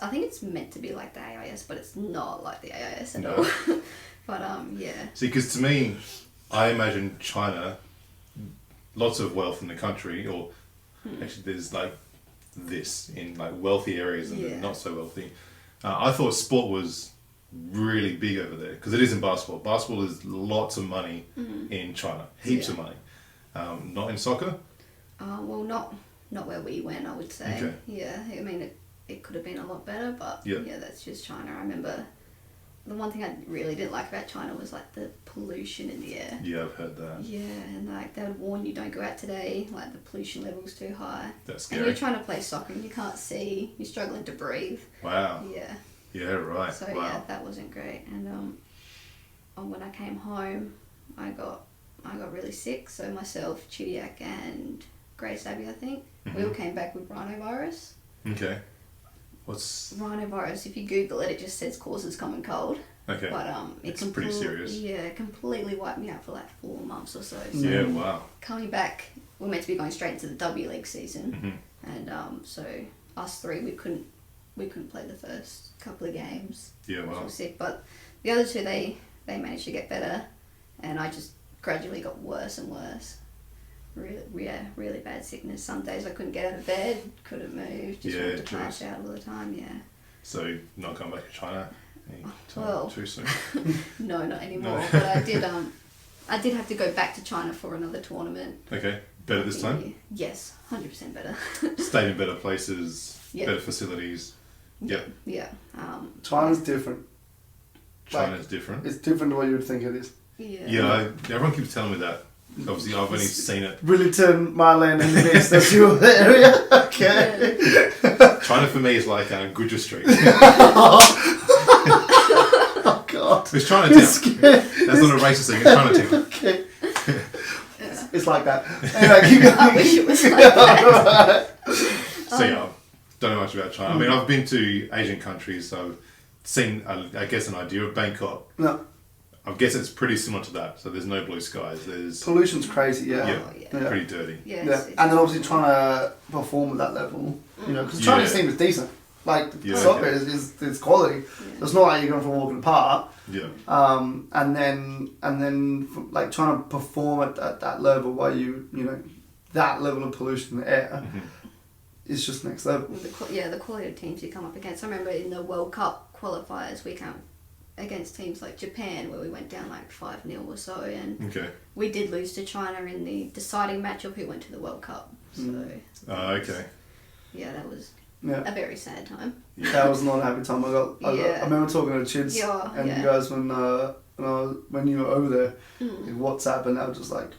I think it's meant to be like the AIS, but it's not like the AIS at No. all. But yeah. See, because to me, I imagine China lots of wealth in the country, or actually there's like this in like wealthy areas and then not so wealthy. I thought sport was really big over there because it is in basketball. Basketball is lots of money in China, heaps of money. Not in soccer. Well, not where we went, I would say. Okay. Yeah, I mean it could have been a lot better, but yeah, that's just China. I remember the one thing I really didn't like about China was like the pollution in the air. Yeah, I've heard that. Yeah, and like they would warn you, don't go out today, like the pollution level's too high. That's scary. And you're trying to play soccer and you can't see, you're struggling to breathe. Wow. Yeah. Yeah, right. So wow. yeah, that wasn't great. And when I came home, I got really sick. So myself, Chidiac, and Grace Abbey, I think, we all came back with rhinovirus. Okay. What's rhinovirus? If you Google it, it just says causes common cold. okay? But it's pretty serious. Yeah, it completely wiped me out for like 4 months or so. Yeah, wow. Coming back, we're meant to be going straight into the W-League season, and so us three we couldn't play the first couple of games. Yeah, wow. I was sick, but the other two they managed to get better, and I just gradually got worse and worse. Really bad sickness. Some days I couldn't get out of bed, couldn't move, just wanted to pass out all the time. Yeah. So not going back to China too soon. No, not anymore. No. But I did have to go back to China for another tournament. Okay, better this time. Yes, 100% better. Stayed in better places, better facilities. Yep. Yeah. China's different. China's different. It's different to what you would think it is. Yeah. Yeah, everyone keeps telling me that. Obviously, I've only seen it. Bridgerton, Marlene, and Mitise, that's your area. Okay. Yeah. China for me is like Goodger Street. Oh God. It's Chinatown. That's not a racist thing. It's Chinatown. Okay. It's like that. Anyway, keep going. I wish it was like that. So yeah, don't know much about China. I mean, I've been to Asian countries, so I've seen, I guess, an idea of Bangkok. No. I guess it's pretty similar to that. So there's no blue skies. There's Pollution's crazy, yeah. pretty dirty. Yeah. And then obviously trying to perform at that level, you know, because Chinese team is decent. Like soccer is quality. Yeah. It's not like you're going from walking apart. Yeah. And then like trying to perform at that level while you know that level of pollution in the air is just next level. The quality of teams you come up against. I remember in the World Cup qualifiers we came against teams like Japan where we went down like 5-0 or so, and we did lose to China in the deciding match of who went to the World Cup. So okay. Yeah, that was a very sad time. That was not a happy time. I remember talking to Chids and you guys when you were over there, like WhatsApp, and I was just like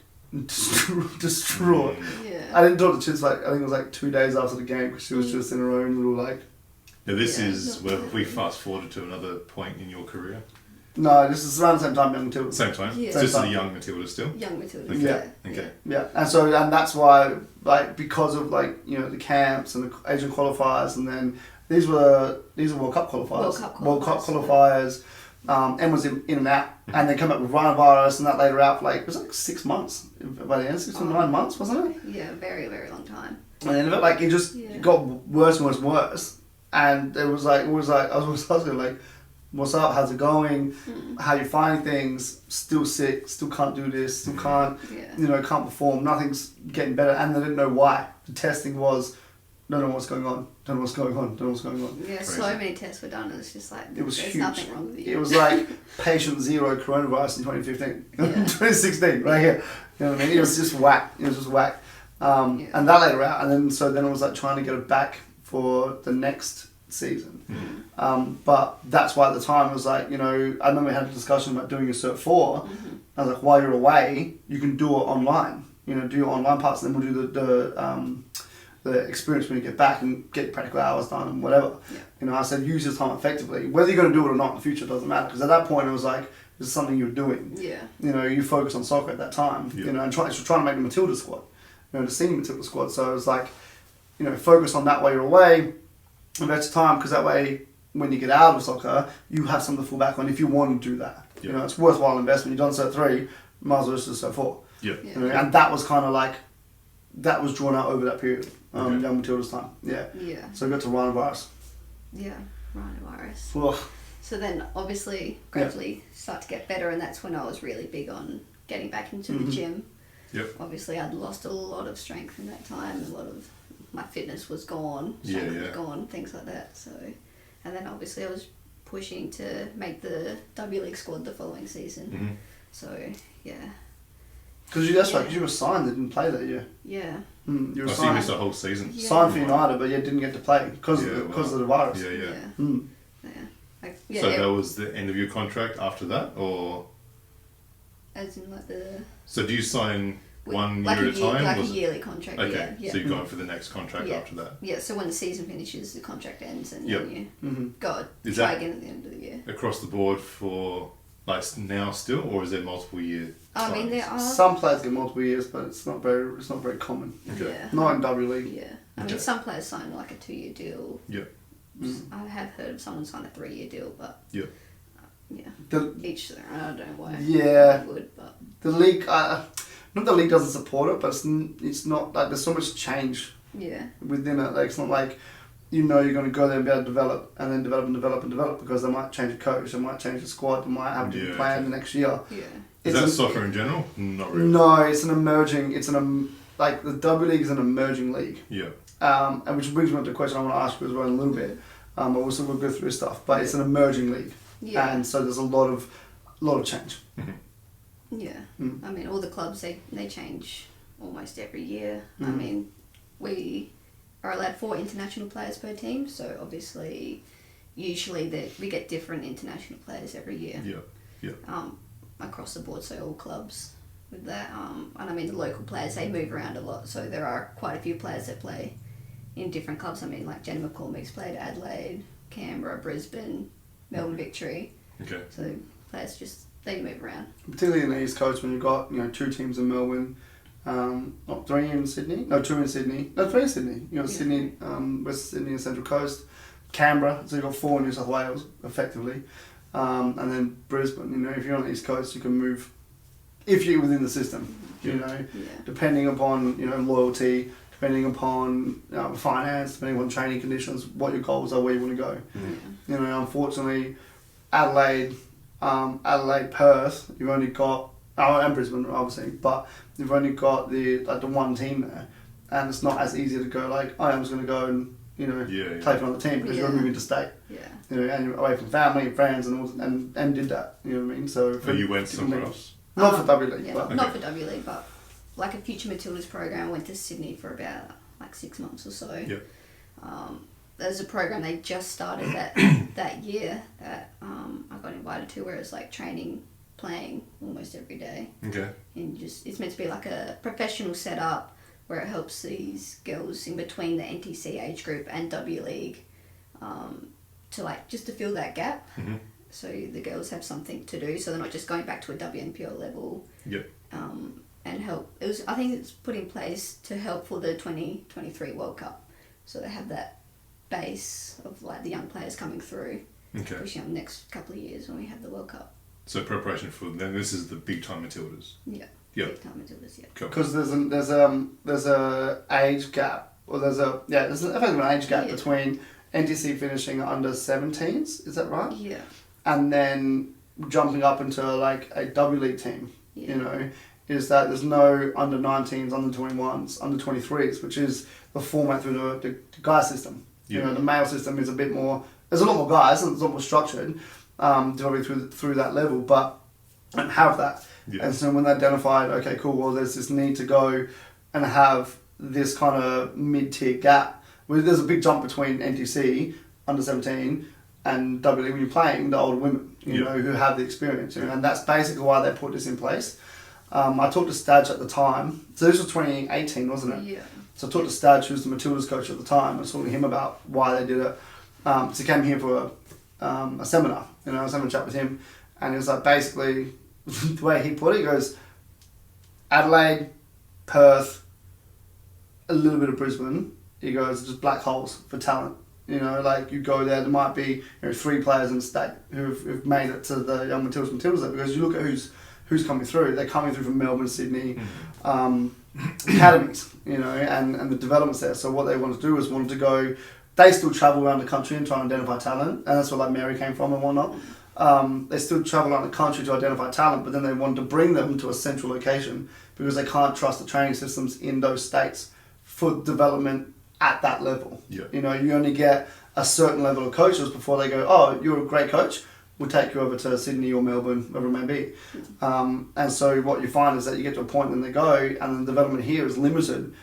distraught. Yeah. I didn't talk to Chids I think it was like 2 days after the game because she was just in her own little like. Now this is where we fast forwarded to another point in your career. No, this is around the same time, Young Matilda. Same time? Yeah. Just a young Matilda still? Young Matilda. Okay. Okay. Yeah, and that's why, like, because of like the camps and the Asian qualifiers, and then these were World Cup qualifiers. World Cup qualifiers. Em was in and out, and then come up with rhinovirus and that later out for like it was like 6 months by the end, 6 to 9 months, wasn't it? Yeah, very very long time. And then like it just got worse and worse and worse, and it was like I was asking like, what's up? How's it going? How you finding things? Still sick? Still can't do this? Still can't? Can't perform. Nothing's getting better, and they didn't know why. The testing was, don't know what's going on. Don't know what's going on. Don't know what's going on. Yeah, Crazy. so many tests were done, and it's just like it was there's huge. nothing wrong with you. It was like patient zero coronavirus in 2015, 2016, right here. You know what I mean? It was just whack. It was just whack. And that later out, and then it was like trying to get it back for the next season. But that's why at the time it was like, I remember we had a discussion about doing a Cert 4. I was like, while you're away, you can do it online. Do your online parts, and then we'll do the experience when you get back and get your practical hours done and whatever. I said use your time effectively. Whether you're going to do it or not in the future doesn't matter, because at that point it was like, this is something you're doing. You focus on soccer at that time, and trying to make the Matilda squad, the senior Matilda squad. So it was like, focus on that while you're away. Invest time, because that way when you get out of soccer you have something to fall back on if you want to do that. It's worthwhile investment. You've done Cert 3, might as well just do Cert 4. And that was kind of like that was drawn out over that period. Young Matilda's time. So we got to rhinovirus. Rhinovirus. Ugh. So then obviously gradually start to get better, and that's when I was really big on getting back into the gym. Yep. obviously I'd lost a lot of strength in that time. A lot of my fitness was gone. Strength was gone. Things like that. So, and then obviously I was pushing to make the W-League squad the following season. Mm-hmm. So yeah. Because that's right. Because you were signed, they didn't play that year. Yeah. You were So you signed. missed the whole season. Yeah. Signed for United, but didn't get to play because of the virus. Yeah, yeah. Yeah. Like, yeah. So that was the end of your contract after that, or as in like the. so do you sign one like year at a time? Like a Was it- yearly contract. Okay, Yeah. so you're going for the next contract Yeah. after that. Yeah. So when the season finishes, the contract ends, and Yep. then you go Is try that- again at the end of the year. Across the board for like now still, or is there multiple year? I mean, there signings? are. Some players get multiple years, but it's not very common. Okay. Yeah. Not in W-League. Yeah. I mean, Okay. some players sign like a 2-year deal. Yeah. I have heard of someone sign a 3-year deal, but Yeah. yeah, The each their own. I don't know why. Yeah. They would, but the league, not the league doesn't support it, but it's not like there's so much change yeah, within it. Like it's not like you're going to go there and be able to develop and then develop because they might change a coach, they might change the squad, they might have to plan the next year. yeah, Is It's that an- soccer in general? Not really. No, it's like the W League is an emerging league. Yeah. And which brings me on to a question I want to ask you as well in a little bit. Also we'll go through stuff, but it's an emerging league, yeah, and so there's a lot of change. yeah. Mm. I mean, all the clubs they change almost every year. I Mm. mean, we are allowed 4 international players per team, so obviously, usually we get different international players every year. Yeah. Across the board, so all clubs with that. And I mean, the local players, they move around a lot, so there are quite a few players that play in different clubs. I mean, like Jenny McCormick's played at Adelaide, Canberra, Brisbane, Melbourne Victory. Okay. So players they move around. Particularly in the East Coast when you've got 2 teams in Melbourne, not 3 in Sydney, no 2 in Sydney, no 3 in Sydney. You got Sydney, West Sydney and Central Coast, Canberra, so you've got 4 in New South Wales effectively, and then Brisbane. If you're on the East Coast, you can move if you're within the system. Yeah. Depending upon loyalty, depending upon finance, depending on training conditions, what your goals are, where you want to go. Unfortunately, Adelaide, Perth, you've only got, and Brisbane obviously, but you've only got the one team there, and it's not as easy to go like, I'm just going to go and play for another team because you're moving to state. Yeah. And you're away from family and friends and did that. You know what I mean? So you went somewhere else? Not for W League, Yeah, but not for W-League, but like a Future Matildas program. I went to Sydney for about like 6 months or so. Yep. There's a program they just started that year that I got invited to, where it's like training, playing almost every day. Okay. And it's meant to be like a professional setup where it helps these girls in between the NTC age group and W-League to fill that gap. Mm-hmm. So the girls have something to do, so they're not just going back to a WNPL level. Yep. And help. I think it's put in place to help for the 2023 World Cup. So they have that base of like the young players coming through, Okay. pushing up the next couple of years when we have the World Cup. So preparation for then this is the big time Matildas. Yeah. Yep. Big time Matildas, yeah. Cool. because there's a age gap, or there's effectively an age gap between NTC finishing under 17s. Is that right? Yeah. And then jumping up into like a W League team. Yeah. Is that there's no under 19s, under 21s, under 23s, which is the format through the guy system. Yeah. The male system is a bit more. There's a lot more guys, and it's a lot more structured, developing through that level, but don't have that. Yeah. And so when they identified, okay, cool, well, there's this need to go and have this kind of mid-tier gap. Well, there's a big jump between NTC under 17 and W League when you're playing the older women, who have the experience, and that's basically why they put this in place. I talked to Stadge at the time, so this was 2018, wasn't it? Yeah. So I talked to Stadge, who was the Matildas coach at the time. I was talking to him about why they did it. So he came here for a seminar. I was having a chat with him, and it was like basically the way he put it. He goes, Adelaide, Perth, a little bit of Brisbane. He goes, just black holes for talent. Like you go there might be 3 players in the state who've made it to the young Matildas because you look at who's coming through. They're coming through from Melbourne, Sydney, academies, and the developments there. So what they wanted to do is they still travel around the country and try and identify talent, and that's where like Mary came from and whatnot. They still travel around the country to identify talent, but then they want to bring them to a central location because they can't trust the training systems in those states for development at that level. Yeah. You know, you only get a certain level of coaches before they go, oh, you're a great coach, we'll take you over to Sydney or Melbourne, wherever it may be. And so what you find is that you get to a point when they go and the development here is limited.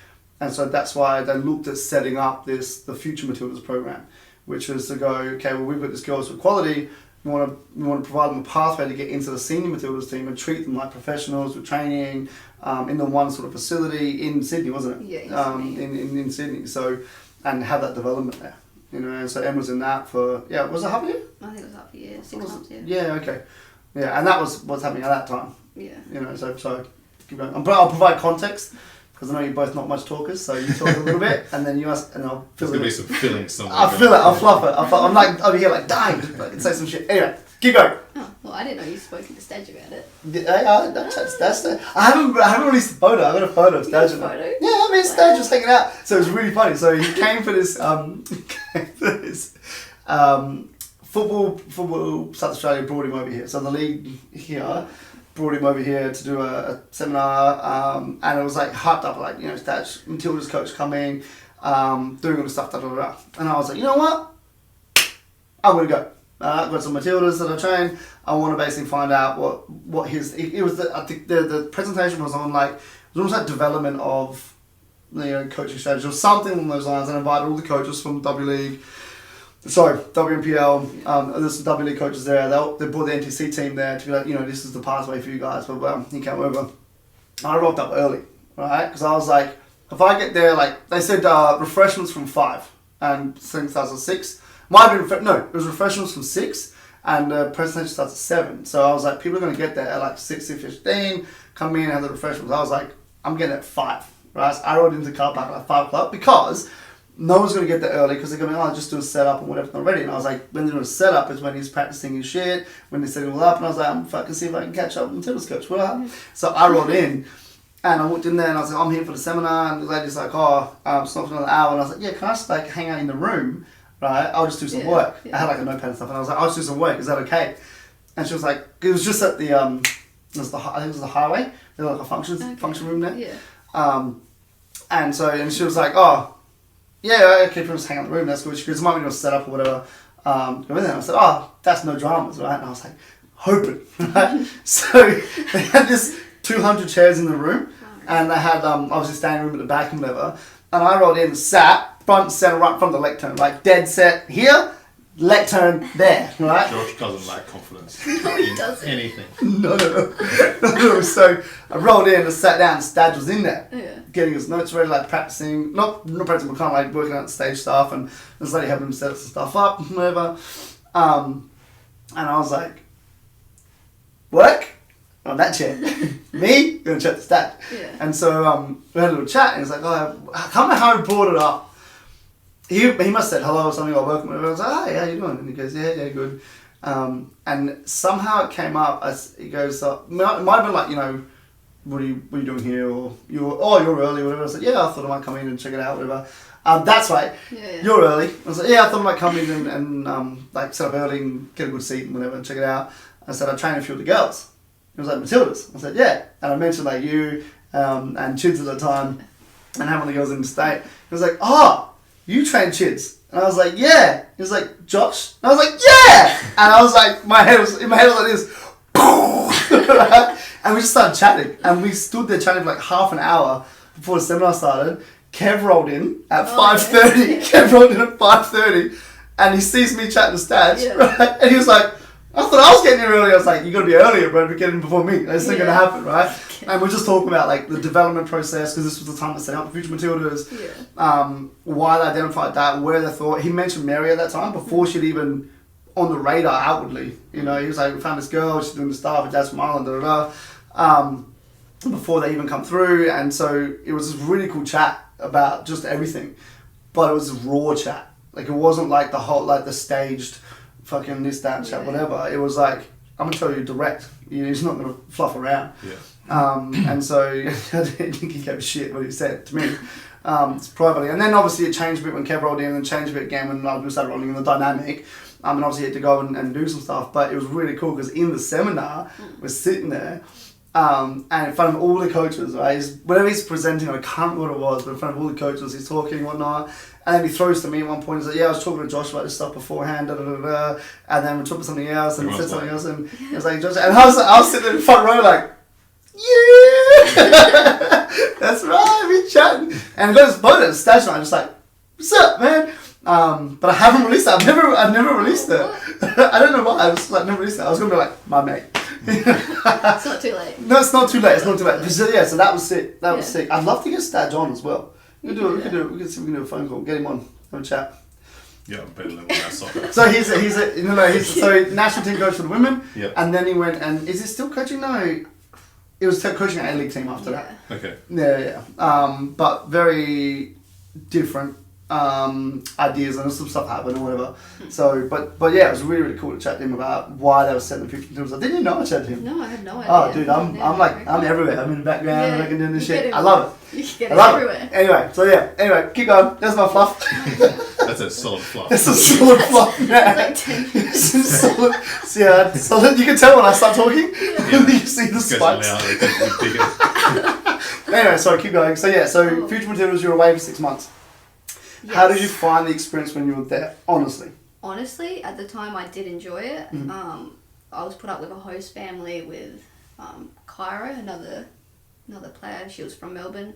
And so that's why they looked at setting up the Future Matildas program, which was to go, okay, well, we've got this girls with quality. We want to provide them a pathway to get into the senior Matildas team and treat them like professionals with training in the one sort of facility in Sydney, wasn't it? Yeah, in Sydney. In Sydney. So, and have that development there. You know, and so Em was in that for, was it half a year? I think it was half a year, 6 months, yeah. Yeah, okay. Yeah, and that was what's happening at that time. Yeah. You know, so keep going. I'll provide context. Because I know you're both not much talkers, so you talk a little bit, and then you ask, and I'll fill it. There's going to be some filling somewhere. I'll fill it, I'll fluff it. I'm like over here like dying to say some shit. Anyway, keep going. Oh, well, I didn't know you spoke to the stage about it. I haven't released a photo. I got a photo of Stage. You got a photo? Yeah, I mean Stage was hanging out, so it was really funny. So he came for this football. South Australia brought him over here. So the league here brought him over here to do a seminar, and it was like hyped up, like, you know, Stage, Matilda's coach coming, doing all the stuff, and I was like, you know what? I'm gonna go. I've got some Matildas that I train. I want to basically find out what his. It was I think the presentation was on like it was almost like development of, you know, coaching strategy or something along those lines. And I invited all the coaches from WNPL. There's some W League coaches there. They brought the NTC team there to be like, you know, this is the pathway for you guys. But he came over. I rocked up early, right? Because I was like, if I get there, like they said, refreshments from 5 and things starts at 6. Might have been, it was refreshments from 6 and presentation starts at 7. So I was like, people are going to get there at like 6:15, come in and have the refreshments. I was like, I'm getting at 5, right? So I rode into the car park at like 5 o'clock because no one's going to get there early because they're going to just do a setup and whatever, not ready. And I was like, when they're doing a setup is when he's practicing his shit, when they're setting it all up. And I was like, I'm fucking see if I can catch up with Matilda's coach. So I rolled in. And I walked in there and I was like, I'm here for the seminar. And the lady's like, it's not for another hour. And I was like, yeah, can I just like hang out in the room? Right, I'll just do some work. Yeah. I had like a notepad and stuff, and I was like, I'll just do some work. Is that okay? And she was like, it was just at the I think it was the highway. There's like a function room there. Yeah. And she was like, oh, yeah, okay, just hang out in the room. That's good. She goes, might be able to set up or whatever. Go in there. I said, that's no dramas, right? And I was like, hoping, right? So they had this 200 chairs in the room, and they had obviously standing room at the back and whatever. And I rolled in and sat front center right from the lectern, like dead set here, lectern there, right? Josh doesn't lack confidence No, he in doesn't. anything. No. So I rolled in and sat down and Stadge was in there, getting his notes ready, like practicing, not practicing, but kind of like working out the stage stuff, and this lady helping him set some stuff up and whatever. And I was like, work? On that chair. Me? Gonna chat to Stadge. Yeah. And so we had a little chat and he's like, I can't remember how he brought it up. He must have said hello or something or welcome. And I was like, hey, how you doing? And he goes, yeah, good. And somehow it came up as he goes, it might have been like, you know, what are you doing here? Or you're early or whatever. I said, yeah, I thought I might come in and check it out, whatever. That's right. Yeah. You're early. I was like, yeah, I thought I might come in and like set up early and get a good seat and whatever and check it out. I said, I trained a few of the girls. It was like Matildas. I said, yeah. And I mentioned like you and Chids at the time and how many girls in the state. He was like, you train Chids. And I was like, yeah. He was like, Josh? And I was like, yeah. And I was like, my head was like this. And we just started chatting. And we stood there chatting for like half an hour before the seminar started. Kev rolled in at 5:30. Yeah. Kev rolled in at 5:30. And he sees me chatting to Stats. Right? And he was like, I thought I was getting here early. I was like, you got to be earlier, bro, to get in before me. That's not going to happen, right? Okay. And we're just talking about like the development process because this was the time to set up the Future Matildas. Yeah. Why they identified that, where they thought. He mentioned Mary at that time before she'd even on the radar outwardly. You know, he was like, we found this girl, she's doing the stuff, her dad's from Ireland, before they even come through. And so it was this really cool chat about just everything. But it was a raw chat. Like it wasn't like the whole, like the staged fucking this, that, chat, whatever. It was like, I'm going to tell you direct. He's not going to fluff around. Yeah. And so I think he gave a shit what he said to me. It's privately. And then obviously it changed a bit when Kev rolled in and changed a bit again when we started rolling in the dynamic. And obviously he had to go and do some stuff. But it was really cool because in the seminar, we're sitting there and in front of all the coaches, right? Whenever he's presenting, I can't remember what it was, but in front of all the coaches, he's talking and whatnot. And then he throws to me at one point, he's like, yeah, I was talking to Josh about this stuff beforehand, da da da da. And then we talked about something else and said something else. And he was like, Josh, and I was sitting in the front row like, yeah, that's right, we chatting. And I got his photo at the station, I'm just like, what's up, man? But I haven't released it. I've never released it. I don't know why. I was like, never released it. I was gonna be like, my mate. It's not too late. No, it's not too late. It's not too late. So yeah, so that was sick. That was sick. I'd love to get Stadge on as well. We can see if we can do a phone call. Get him on. Have a chat. Yeah, I'm better than that soccer. So he's so national team coach for the women. Yep. And then he went and is he still coaching now? It was coaching an A-League team after that. Okay. Yeah. But very different ideas and some stuff happened or whatever. So, but yeah, it was really, really cool to chat to him about why they were setting the 50 tools. Didn't you know I chatted to him? No, I had no idea. Oh, dude, I'm everywhere. I'm in the background, I'm doing this shit. I love it. You get I it love everywhere. it. Anyway, keep going. That's my fluff. That's a solid fluff. That's a solid fluff, man. Like 10 solid. So yeah, solid. You can tell when I start talking. You see the spikes. Anyway, sorry, keep going. So yeah, Future Matildas, you were away for 6 months. Yes. How did you find the experience when you were there, honestly? Honestly, at the time I did enjoy it. I was put up with a host family with Kyra, another player. She was from Melbourne.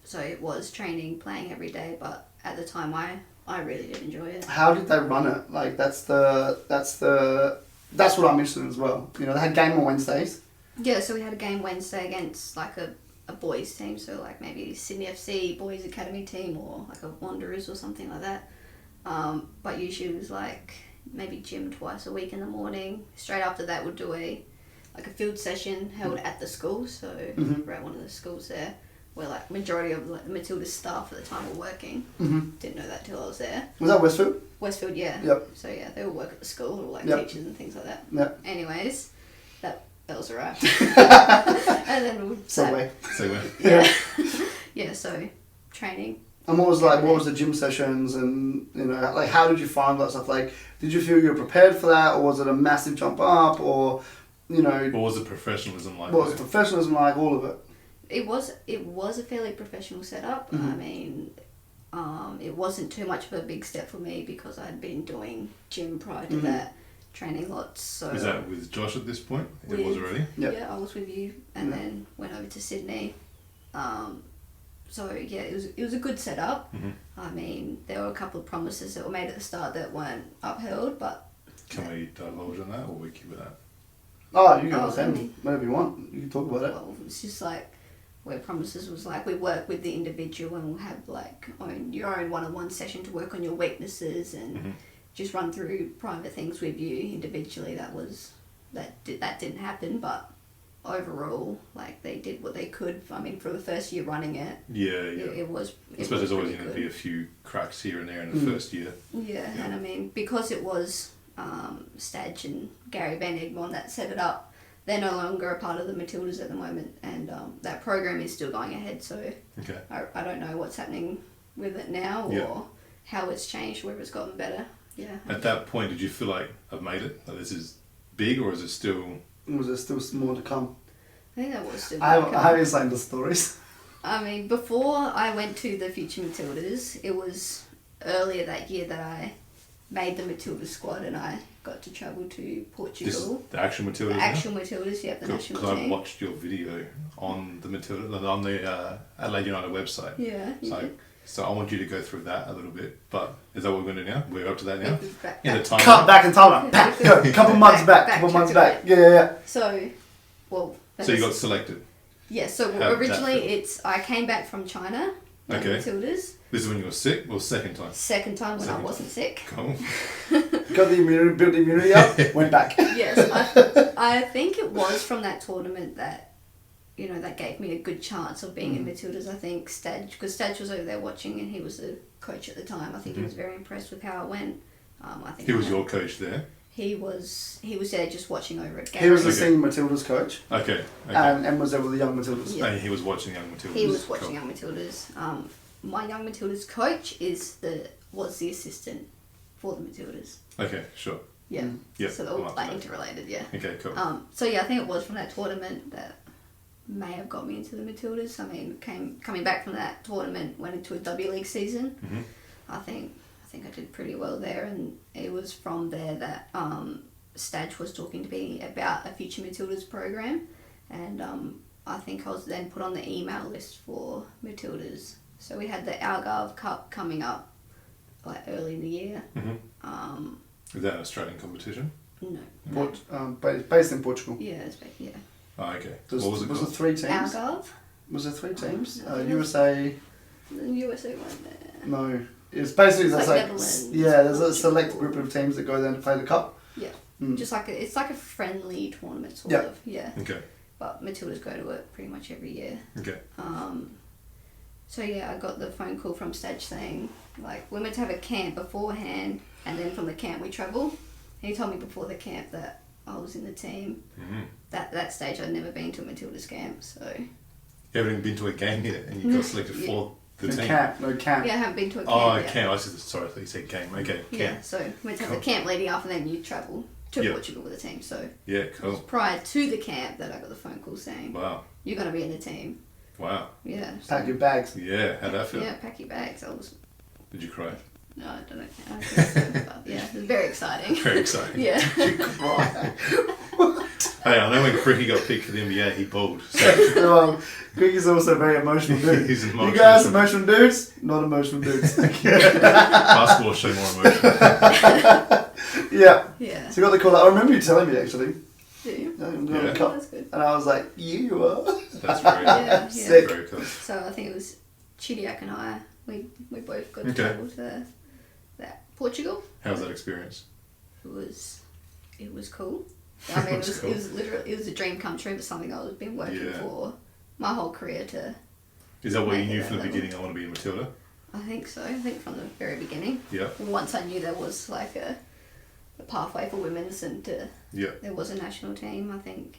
So it was training, playing every day, but at the time I really did enjoy it. How did they run it? Like that's what I'm interested in as well. You know, they had game on Wednesdays. Yeah, so we had a game Wednesday against like a boys team, so like maybe Sydney FC boys academy team or like a Wanderers or something like that. But usually it was like maybe gym twice a week in the morning. Straight after that we'd do a field session held at the school, so we're at one of the schools there where like majority of like the Matildas staff at the time were working. Didn't know that till I was there. Was that Westfield? Westfield, yeah. Yep. So yeah, they would work at the school or like teachers and things like that. Yep. Anyways, that was alright. And then we Segway. Yeah. Yeah, so training. And what was the gym sessions and, you know, like how did you find that stuff? Like, did you feel you were prepared for that or was it a massive jump up or, you know... What was the professionalism like? What was the professionalism like, all of it? It was a fairly professional setup. I mean, it wasn't too much of a big step for me because I'd been doing gym prior to that, training lots. So was that with Josh at this point? It was already? Yep. Yeah, I was with you and then went over to Sydney. So yeah, it was a good setup. I mean, there were a couple of promises that were made at the start that weren't upheld, but... Can we divulge on that or we keep it that? Oh, you can send whatever you want. You can talk about it. Well, it's just like where promises was like we work with the individual and we'll have like your own one-on-one session to work on your weaknesses and just run through private things with you individually. That didn't happen, but overall, like they did what they could. I mean, for the first year running it, it was. I suppose there's always going to be a few cracks here and there in the first year. Yeah, and I mean because it was Stadge and Gary Van Egmond that set it up. They're no longer a part of the Matildas at the moment, and that program is still going ahead. So I don't know what's happening with it now or how it's changed, whether it's gotten better. Yeah. At that point, did you feel like I've made it? Like this is big, or is it still? Was there still more to come? I think that was still. I haven't seen the stories. I mean, before I went to the Future Matildas, it was earlier that year that I made the Matildas squad and I got to travel to Portugal. The actual Matildas? The actual Matildas, yeah, the national team. Because I watched your video on the Matildas, on the Adelaide United website. Yeah. So I want you to go through that a little bit. But is that what we're going to do now? We're up to that now? Yeah, Cut back in time. Couple months back. Yeah. So, well... So you got selected? Yeah, so originally I came back from China, Matildas. This is when you were sick, or second time? Second time when I wasn't sick. Cool. Got the immunity, built the immunity up, went back. Yes, I think it was from that tournament that, you know, that gave me a good chance of being in Matildas. I think Stadge, because Stadge was over there watching and he was the coach at the time. I think he was very impressed with how it went. I think he was your coach there? He was there just watching over at Gary. He was the senior Matildas coach. Okay. And was there with the young Matildas. Yeah. And he was watching Young Matildas. He was watching Cool. Young Matildas. My Young Matildas coach was the assistant for the Matildas. Okay, sure. Yeah. Yeah. So they're all like interrelated. Yeah. Okay, cool. So yeah, I think it was from that tournament that may have got me into the Matildas. I mean, coming back from that tournament, went into a W-League season. Mm-hmm. I think I did pretty well there, and it was from there that Stadge was talking to me about a future Matildas program, and I think I was then put on the email list for Matildas. So we had the Algarve Cup coming up like early in the year. Mm-hmm. Is that an Australian competition? No. Based in Portugal. Yeah, yeah. Oh, okay. Was What was it it called? 3 teams? Algarve. Was there 3 teams? No. USA. The USA went there. No. It's basically It's there's like like Netherlands, there's a Portugal. select group of teams that go there to play the cup. Yeah. Mm. Just like it's like a friendly tournament sort Yeah. of. Yeah. Okay. But Matildas go to it pretty much every year. Okay. So yeah, I got the phone call from Stadge saying like we're meant to have a camp beforehand, and then from the camp we travel. And he told me before the camp that I was in the team. Mm-hmm. That stage I'd never been to a Matildas camp, so You haven't even been to a game yet, and you got selected Yeah. for the No team. camp. No camp. yeah, I haven't been to a camp Oh, yet. camp. I said sorry. I thought you said game. Okay, Yeah, camp. so we went to have Cool. the camp leading up, and then you travel to Yeah. Portugal with the team. So Yeah, it was cool. prior to the camp that I got the phone call saying Wow. you're going to be in the team. Wow. Yeah. So, Pack your bags. Yeah. How'd that feel? yeah, pack your bags. I was Did you cry? no, I don't know. I don't think so, but yeah, it was very exciting. Very exciting. Yeah. Right. Hey, I know when Cricky got picked for the NBA, he bawled. So Quicky's also a very emotional dude. He's an emotional You guys, dude. emotional dudes? Not emotional dudes. basketball show more emotion. Yeah. Yeah. So you got the call. I remember you telling me actually. Do you? I'm doing Yeah. a cup. That's good. And I was like, you are. That's very, Yeah. Sick. very cool. So I think it was Chidiac and I. We both got to Okay. travel to that Portugal. How was that experience? It was cool. I mean, It was cool. it was literally a dream come true. It was something I've been working Yeah. for my whole career to. Is that what you Make it knew that from the level. beginning? I want to be in Matilda. I think so. I think from the very beginning. Yeah. Once I knew there was like a pathway for women's and Yeah. there was a national team. I think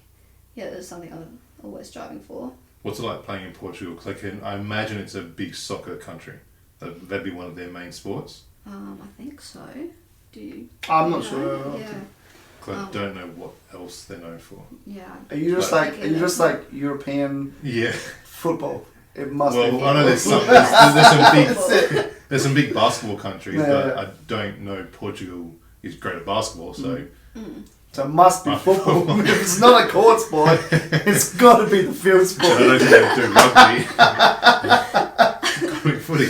it was something I was always striving for. What's it like playing in Portugal? 'Cause I imagine it's a big soccer country. That'd be one of their main sports. I think so. Do you? I'm do not you sure. know? Yeah. 'Cause I don't know what else they're known for. Yeah. Are you just Like- like? Are you just like European Yeah. football? It must Well, be. I know there's some there's some big basketball countries, Yeah, but yeah. I don't know Portugal is great at basketball. So So it must be football. If it's not a court sport, it's got to be the field I sport. don't think they do rugby. Could be footy.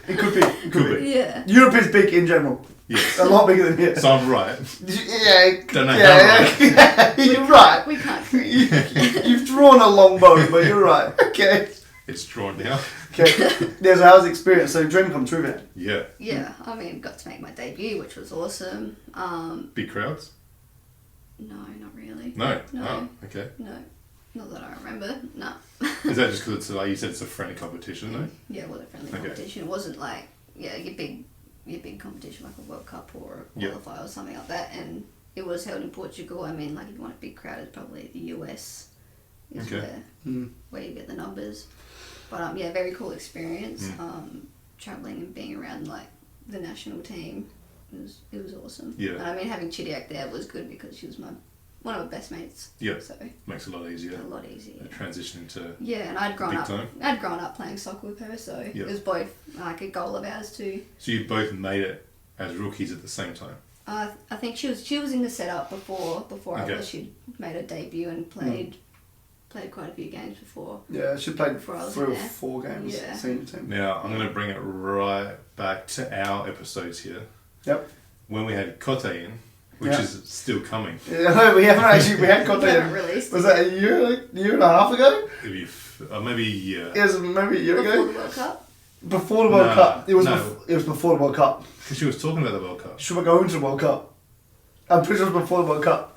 It could be. It could be. Yeah. Europe is big in general. Yes. A lot bigger than here. So I'm right. Yeah. Don't know yeah, how yeah, you're right. We can't. Create. You've drawn a long bow, but you're right. Okay. It's drawn now. Okay. There's how's the experience. So dream come true, man. Yeah. Yeah. I mean, got to make my debut, which was awesome. Big crowds? No, not really. No. No. Oh, okay. No. Not that I remember. No. Is that just because it's like you said, it's a friendly competition, though? Yeah, it was a friendly Okay. competition. It wasn't like your big competition like a World Cup or a Yeah. qualifier or something like that. And it was held in Portugal. I mean, like if you want a big crowd, it's probably the US is Okay. where you get the numbers. But yeah, very cool experience. Mm. Traveling and being around like the national team, it was awesome. Yeah. And I mean, having Chidiac there was good because she was one of my best mates. Yeah. So Makes it a lot easier. a lot easier. Transitioning to. Yeah, and I'd grown Big time. I'd grown up playing soccer with her, so Yeah. it was both like a goal of ours too. So you both made it as rookies at the same time? I think she was in the setup before Okay. I was. She'd made her debut and played quite a few games before. Yeah, she played Before I was 3 or in there. 4 games. Yeah. Senior team. Now, I'm going to bring it right back to our episodes here. Yep. When we had Kote in, which Yeah. is still coming. Yeah, no, we haven't actually. We had We contact. haven't released Was it. that a year and a half ago? Maybe a year. It was maybe a year Before ago. the World Cup. Before the World No, Cup. It was. no. It was before the World Cup. Because she was talking about the World Cup. Should we go into the World Cup? I'm pretty sure it was before the World Cup.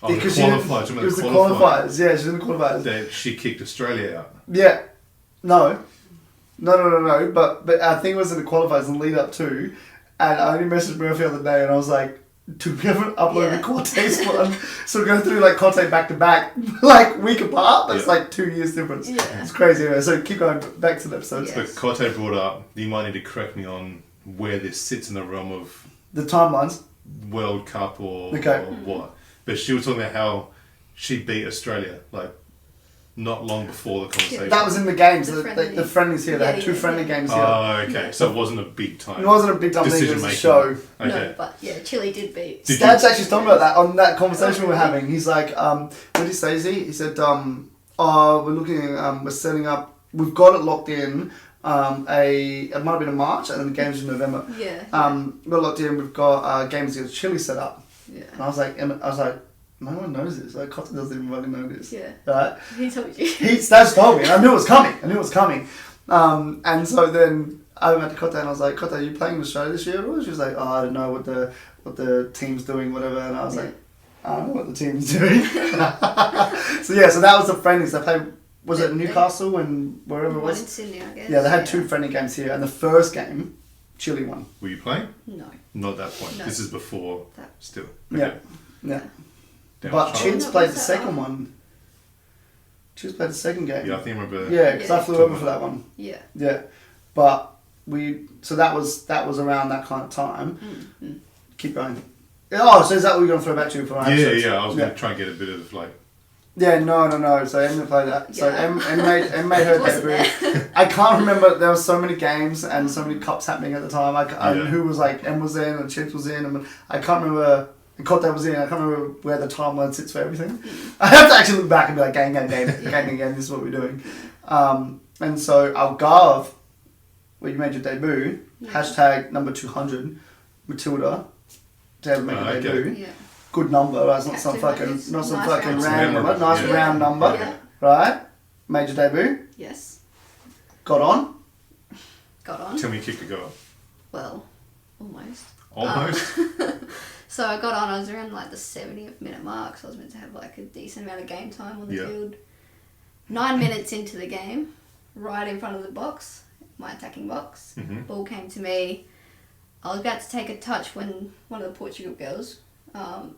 Oh, the Because she didn't- qualifiers. It was the qualifiers. Yeah, she was in the qualifiers. That she kicked Australia out. Yeah. No. But I think it was in the qualifiers and lead up to, and I only messaged Murph the other day, and I was like, to upload Yeah. the Corte's one. So we're going through like Corte back to back, like week apart. That's Yeah. like 2 years difference. Yeah. It's crazy. Anyway. So keep going back to the episodes. Yeah. But Corte brought up, you might need to correct me on where this sits in the realm of The timelines. World Cup or Okay. what. But she was talking about how she beat Australia, like, not long before the conversation. That was in the games. The The friendly. friendlies here. They had Yeah, 2 yeah, friendly yeah. games here. Oh, okay. So it wasn't a big time. It wasn't a big time thing. It decision was a making. show. Okay. No, but yeah, Chile did beat. Did Stats you- actually talking about that on that conversation Oh, we were really? having. He's like, what did he say? He said, we're looking, we're setting up. We've got it locked in. It might have been in March, and then the games in November. Yeah. We've got it locked in. We've got games against Chile set up. Yeah. And I was like, no one knows this. Like, Costa doesn't even fucking know this. Yeah. Right? He told you. Stats told me, and I knew it was coming. And so then I went to Cote and I was like, Cote, are you playing in Australia this year? Or she was like, oh, I don't know what the team's doing, whatever. And I was like, I don't know what the team's doing. So that was the friendlies. They played, was it Newcastle and wherever it One in was? Sydney, I guess. Yeah, they had 2 friendly games here, and the first game, Chile won. Were you playing? No. Not at that point. No. This is before, That- still. Yeah. Yeah. Damn, But China- Chins What played was the that second one? one. Chins played the second game. Yeah, I think I remember. Yeah, because I Yeah. flew over for that one. Yeah. Yeah, but so that was around that kind of time. Mm-hmm. Keep going. Oh, so is that what you're gonna throw back to for our Yeah, episodes? yeah. I was going to try and get a bit of, like, Yeah, no. So Em played that. So Yeah. Em made her Wasn't debut. I can't remember. There were so many games and so many cups happening at the time. Yeah. Who was like Em was in and Chips was in, and I can't remember. And Cote was in. I can't remember where the timeline sits for everything. I have to actually look back and be like, gang. This is what we're doing. And so Algarve, where you made your debut, hashtag number 200, Matilda, to make a okay. debut. Yeah. Good number, right? It's not some Captain, fucking, it's not some nice fucking round round number. number. Nice Yeah. round number, Yeah. right? Made your debut. Yes. Got on. Got on. tell me you kicked a goal. Well, almost. Almost. So I got on, I was around like the 70th minute mark, so I was meant to have like a decent amount of game time on the Yeah. field. 9 minutes into the game, right in front of the box, my attacking box, Mhm. ball came to me. I was about to take a touch when one of the Portugal girls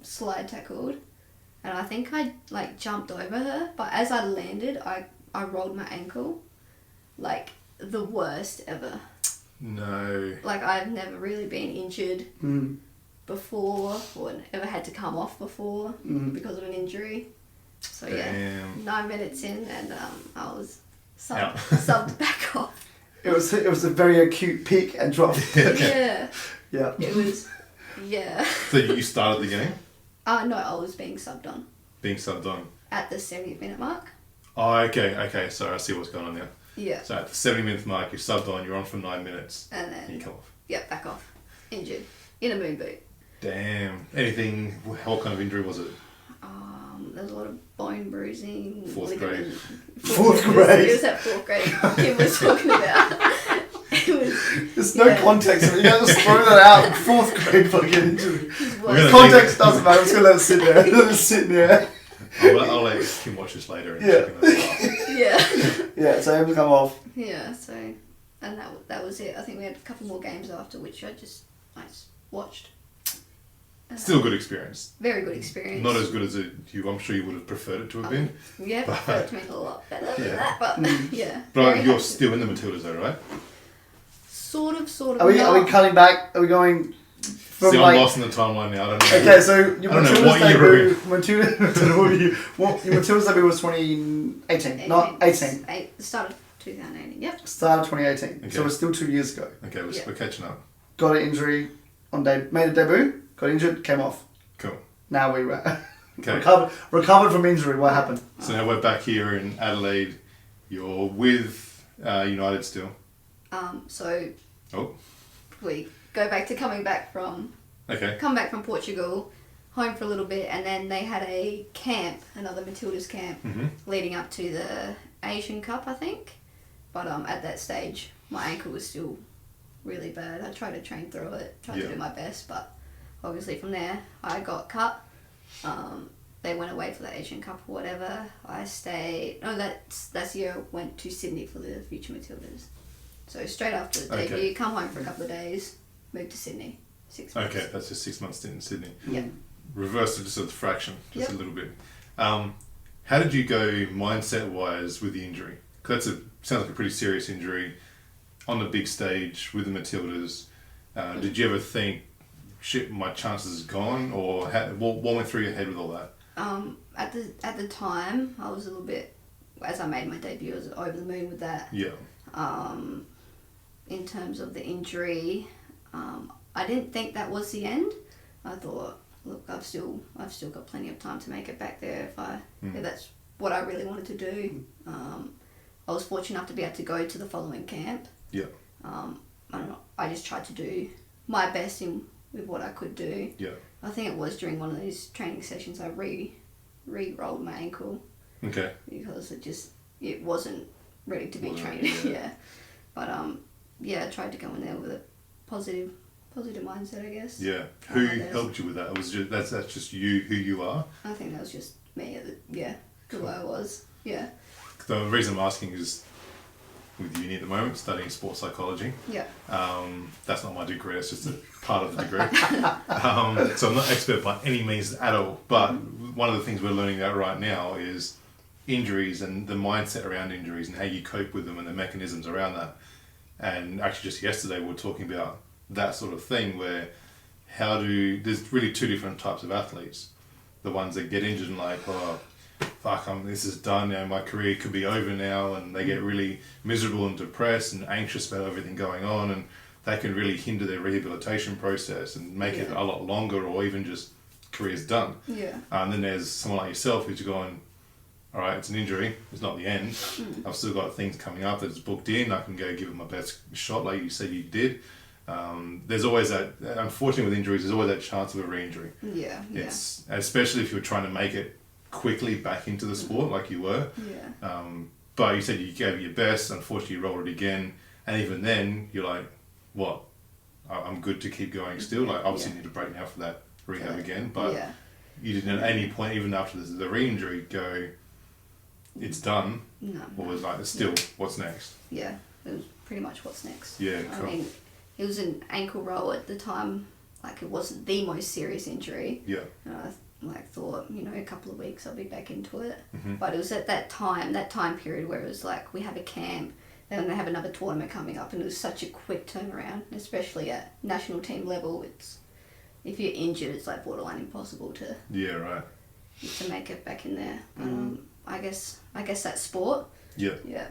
slide tackled, and I think I like jumped over her, but as I landed, I rolled my ankle, like the worst ever. No. Like I've never really been injured Mm. before or ever had to come off before Mm. because of an injury. So yeah, Damn. 9 minutes in and I was Out. subbed back off. It was a very acute peak and drop. Yeah, Yeah. it was. Yeah. So you started the game No, I was being subbed on being subbed on. at the 70th minute mark. Oh, okay. So I see what's going on now. Yeah, So at the 70-minute mark, you're subbed on, you're on for 9 minutes, and and you then come off. back off, injured in a moon boot. Damn. Anything, what kind of injury was it? There's a lot of bone bruising. Fourth ligament- Fourth It grade. was at 4th grade. Kim was talking about. It was. There's no Yeah. context. You gotta just throw that out. 4th grade fucking injury. We're gonna Context doesn't matter. I'm just gonna let it sit there. Let it sit there. I'll let Kim watch this later and Yeah. check it out. Yeah. Yeah. So Em's come off. Yeah, so, and that was it. I think we had a couple more games after, which I just watched. Still a good experience. Very good experience. Not as good as I'm sure you would have preferred it to have been. Yeah, prefer it to mean a lot better than Yeah. that, but yeah. But very you're happy. still in the Matildas though, right? Sort of. Are we not. cutting back? Are we going from See, I'm like? lost in the timeline now. I don't know. Okay, so your I don't know Matilda's what year we're debut. Your Matilda's debut was 2018, not 18. The start of 2018, yep. Start of 2018. Okay. So we're still 2 years ago. Okay, Yeah. we're catching up. Got an injury made a debut. Got injured, came off. Cool. Now we Okay. recovered from injury. What happened? So now we're back here in Adelaide. You're with United still. So Oh, we go back to coming back from Portugal, home for a little bit, and then they had a camp, another Matildas camp, leading up to the Asian Cup, I think. But at that stage, my ankle was still really bad. I tried to train through it, tried to do my best, but obviously from there, I got cut. They went away for the Asian Cup or whatever. I stayed. No, that's the year I went to Sydney for the Future Matildas. So straight after the debut, come home for a couple of days, moved to Sydney. 6 months. Okay, that's just 6 months stint in Sydney. Yeah. Reversed it just a fraction, just Yep. a little bit. How did you go mindset-wise with the injury? 'Cause sounds like a pretty serious injury on the big stage with the Matildas. Did you ever think, shit, my chances are gone? Or what went through your head with all that? At the time, I was a little bit, as I made my debut, I was over the moon with that. Yeah. In terms of the injury, I didn't think that was the end. I thought, look, I've still got plenty of time to make it back there if that's what I really wanted to do. I was fortunate enough to be able to go to the following camp. Yeah. I don't know. I just tried to do my best with what I could do. Yeah. I think it was during one of these training sessions I re-rolled my ankle. Okay. Because it wasn't ready to be trained. Yeah. But I tried to go in there with a positive mindset, I guess. Yeah. Who helped you with that? That's just you, who you are? I think that was just me. Who I was. Yeah. The reason I'm asking is, with uni at the moment, studying sports psychology. Yeah. That's not my degree, it's just a part of the degree. So I'm not expert by any means at all, but one of the things we're learning about right now is injuries and the mindset around injuries and how you cope with them and the mechanisms around that. And actually just yesterday we were talking about that sort of thing where there's really two different types of athletes. The ones that get injured and like, oh, fuck, this is done now, my career could be over now, and they get really miserable and depressed and anxious about everything going on, and they can really hinder their rehabilitation process and make it a lot longer, or even just career's done. Yeah. And then there's someone like yourself who's going, all right, it's an injury, it's not the end. I've still got things coming up that's booked in, I can go give it my best shot like you said you did. There's always that, unfortunately with injuries, there's always that chance of a re-injury. Yeah. It's, especially if you're trying to make it quickly back into the sport like you were. Yeah. But you said you gave it your best, unfortunately you rolled it again, and even then you're like, what? I'm good to keep going still? Like obviously you need to break now for that rehab again, but you didn't at any point, even after the re-injury, go, it's done? No. Or was like, it's still, what's next? Yeah, it was pretty much what's next. Yeah, cool. I mean, it was an ankle roll at the time, like it wasn't the most serious injury. Yeah. And I thought, a couple of weeks I'll be back into it. But it was at that time period where it was like we have a camp, then they have another tournament coming up, and it was such a quick turnaround, especially at national team level. If you're injured, it's like borderline impossible to make it back in there. I guess that's sport. Yeah. Yeah,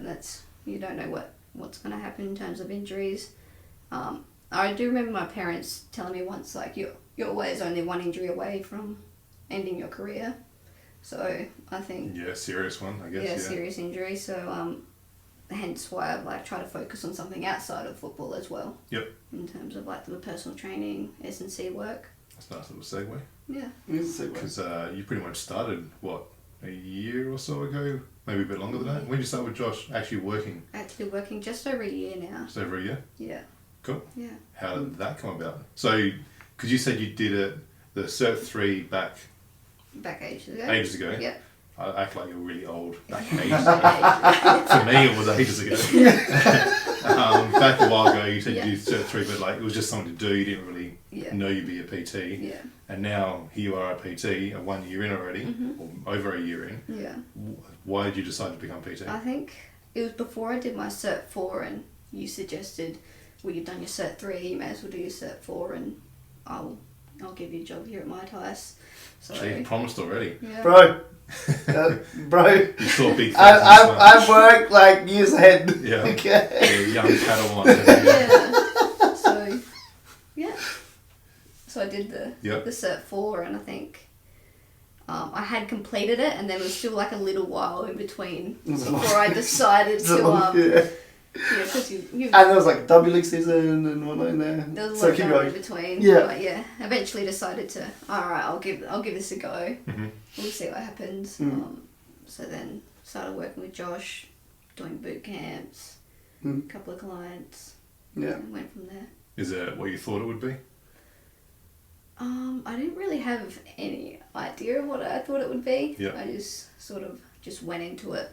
you don't know what's going to happen in terms of injuries. I do remember my parents telling me once, like, you're always only one injury away from ending your career. So I think... Yeah, serious one, I guess. Yeah, serious injury. So hence why I try to focus on something outside of football as well. Yep. In terms of like the personal training, S&C work. That's a nice little segue. Yeah. Because you pretty much started, what, a year or so ago? Maybe a bit longer than that? When did you start with Josh actually working? Actually working just over a year now. Just over a year? Yeah. Cool. Yeah. How did that come about? So, because you said you did it, the Cert 3 back ages ago. Ages ago? Yeah. I act like you're really old. Back ages ago. Yeah. For me, it was ages ago. Back a while ago, you said you did Cert 3, but like it was just something to do. You didn't really know you'd be a PT. Yeah. And now here you are a PT, 1 year in already, or over a year in. Yeah. Why did you decide to become PT? I think it was before I did my Cert 4, and you suggested, well, you've done your Cert 3, you may as well do your Cert 4, and I'll give you a job here at Mitise. So, you promised already. Yeah. Bro. You saw big things. I've worked like years ahead. Yeah. Okay. Young Padawan. Yeah. So I did the Cert 4, and I think I had completed it, and there was still like a little while in between before I decided to because you and there was like W-League season and whatnot in there. There was a lot of going in between. Yeah. But eventually decided to, alright, I'll give this a go. We'll see what happens. So then started working with Josh, doing boot camps, a couple of clients. Yeah. And went from there. Is that what you thought it would be? I didn't really have any idea of what I thought it would be. Yeah. I just sort of went into it.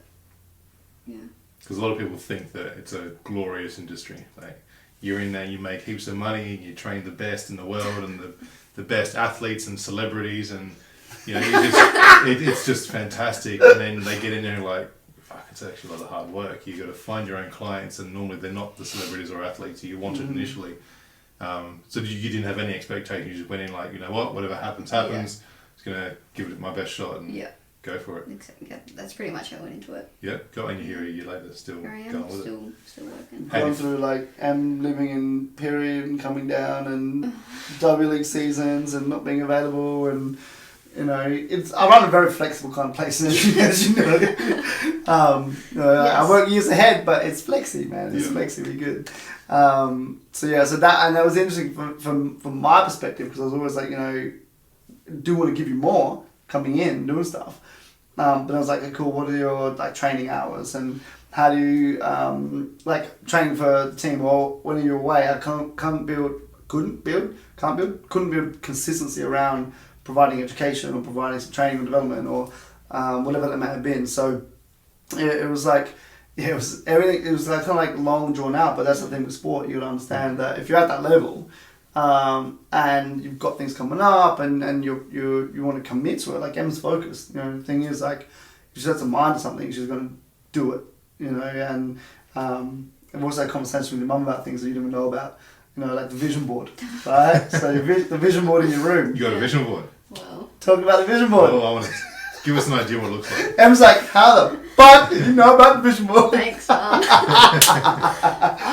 Yeah. Because a lot of people think that it's a glorious industry. Like, you're in there, you make heaps of money, you train the best in the world and the best athletes and celebrities, and it's just fantastic. And then they get in there and like, fuck, it's actually a lot of hard work. You got to find your own clients, and normally they're not the celebrities or athletes you wanted initially. So you didn't have any expectations. You just went in like, you know what, whatever happens. Just gonna give it my best shot and go for it. Exactly. Yeah, that's pretty much how I went into it. Yeah, got in here a year later, still Here I am, going with it. still working. Going through like living in period and coming down and W-League seasons and not being available, and I run a very flexible kind of place, as you know. Yes. I work years ahead, but it's flexy, man. It's flexibly good. So that was interesting from my perspective, because I was always like, do want to give you more coming in doing stuff, but I was like, okay, cool, what are your like training hours, and how do you like training for the team? Well, when you're away, I couldn't build consistency around providing education or providing some training or development or whatever that may have been. So it was like, it was everything. It was like kind of like long drawn out. But that's the thing with sport. You got to understand that if you're at that level, and you've got things coming up, and you want to commit to it. Like Emma's focused. The thing is, like, if she sets her mind to something, she's going to do it. And I've also had conversations with your mum about things that you didn't even know about. Like the vision board, right? So the vision board in your room. You got a vision board? Well, talk about the vision board. Oh, I want to give us an idea what it looks like. Emma's like, how the fuck did you know about the vision board? Thanks, I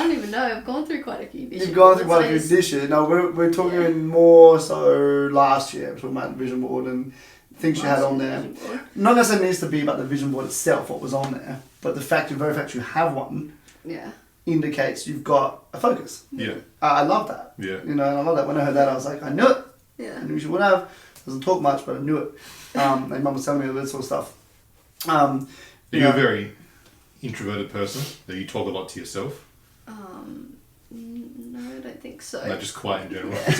don't even know. I've gone through quite a few vision You've gone through boards. quite a few this year. No, we're talking more so last year. We're talking about the vision board and things you had on there. Not necessarily needs to be about the vision board itself, what was on there, but the very fact you have one. Yeah. Indicates you've got a focus. Yeah. I love that. Yeah. And I love that. When I heard that, I was like, I knew it. Yeah. I knew she would have. Doesn't talk much, but I knew it. My mum was telling me all that sort of stuff. You're a very introverted person. That you talk a lot to yourself. No, I don't think so. No, just quiet in general. Yeah. I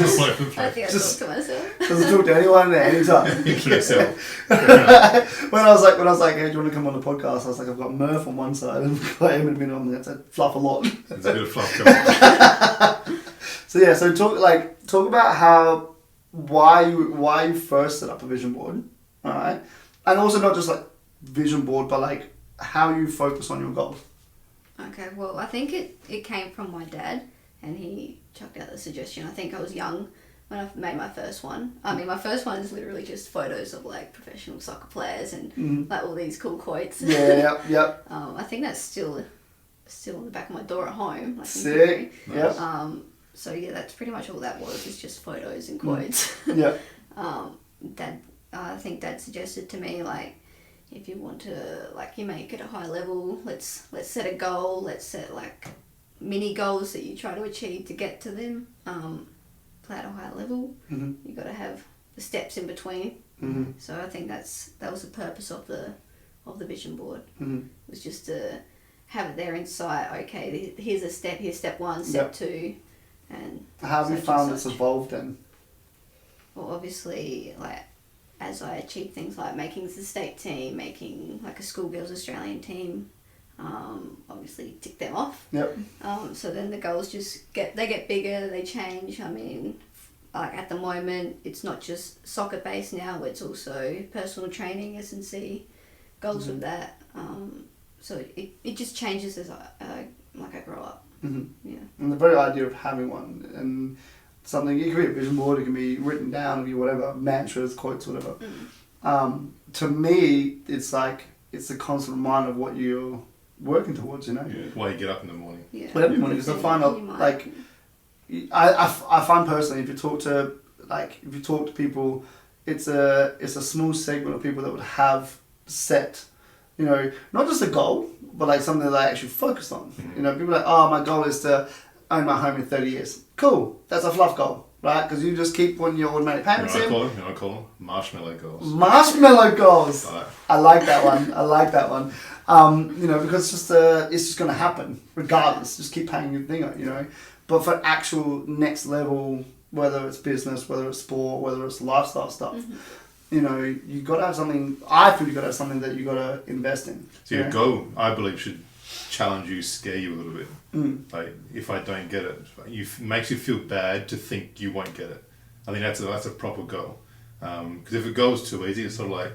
think I talk to myself. Doesn't talk to anyone at any time. Into yourself. when I was like, hey, do you want to come on the podcast? I was like, I've got Murph on one side and I've got Emily Condon on the other side. Fluff a lot. There's a bit of fluff coming. So talk about why you first set up a vision board, all right? And also not just like vision board, but like how you focus on your goals. Okay, well, I think it came from my dad, and he chucked out the suggestion. I think I was young when I made my first one. I mean, my first one is literally just photos of like professional soccer players and like all these cool quotes. Yeah, yep. I think that's still on the back of my door at home. Like Sick. Yep. So yeah, that's pretty much all that was. It's just photos and quotes. Yeah. I think Dad suggested to me, like, if you want to, like, you make it a high level, let's set a goal. Let's set like mini goals that you try to achieve to get to them. Play at a high level. Mm-hmm. You got to have the steps in between. Mm-hmm. So I think that was the purpose of the vision board. Mm-hmm. It was just to have it there in sight. Okay, here's a step. Here's step 1, step 2, and how have you found it's evolved then? Well, obviously, like, as I achieve things like making the state team, making like a schoolgirls Australian team, obviously tick them off. Yep. So then the goals just get bigger, they change. I mean, like at the moment, it's not just soccer based now, it's also personal training, S&C, goals with that. So it just changes as I grow up. Mm-hmm. Yeah. And the very idea of having one and something, it can be a vision board, it can be written down, it can be whatever, mantras, quotes, whatever. To me, it's like, it's a constant reminder of what you're working towards, Yeah. Why you get up in the morning. Yeah. But every morning, because I find out, like, I find personally, if you talk to people, it's a small segment of people that would have set, not just a goal, but like something that they actually focused on. People are like, oh, my goal is to own my home in 30 years. Cool, that's a fluff goal, right? Because you just keep putting your automatic payments in. I call them marshmallow goals. Marshmallow goals. I like that one. Because it's just going to happen regardless. Just keep paying your thing out, But for actual next level, whether it's business, whether it's sport, whether it's lifestyle stuff, you got to have something. I feel you got to have something that you got to invest in. So your goal, I believe, should challenge you, scare you a little bit. Like, if I don't get it, it makes you feel bad to think you won't get it. I think that's a proper goal. Because if a goal's too easy, it's sort of like,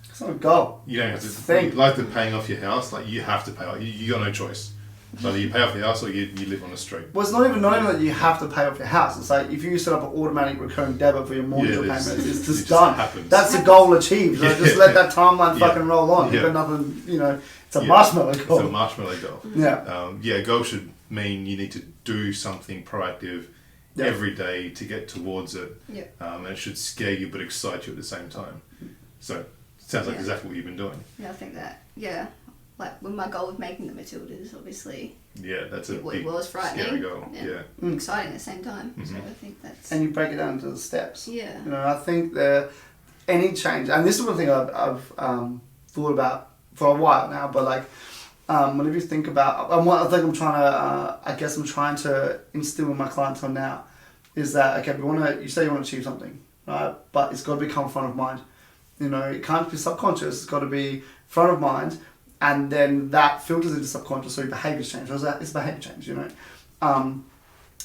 it's not a goal. you don't have to Think. like the paying off your house. Like, you have to pay off. You got no choice. So either you pay off the house or you live on the street. Well, it's not even that you have to pay off your house. It's like if you set up an automatic recurring debit for your mortgage payment, it's just done. Happens. That's the goal achieved. So just let that timeline Yeah. fucking roll on. Yeah. You've got nothing, it's a marshmallow goal. It's a marshmallow goal. Yeah. A goal should mean you need to do something proactive every day to get towards it. Yeah. And it should scare you but excite you at the same time. So, it sounds like exactly what you've been doing. Yeah, I think that. Yeah. Like, with my goal of making the Matildas, obviously, Yeah, that's a it big, was frightening. scary goal. Yeah. Exciting at the same time. So I think that's... And you break it down into the steps. Yeah. I think that any change, and this is one thing I've thought about for a while now, but like, whenever you think about, and what I think I'm trying to instill in my clientele now is that, okay, you say you want to achieve something, right? But it's got to become front of mind. It can't be subconscious, it's got to be front of mind, and then that filters into subconscious, so your behaviours change. It's behaviour change, And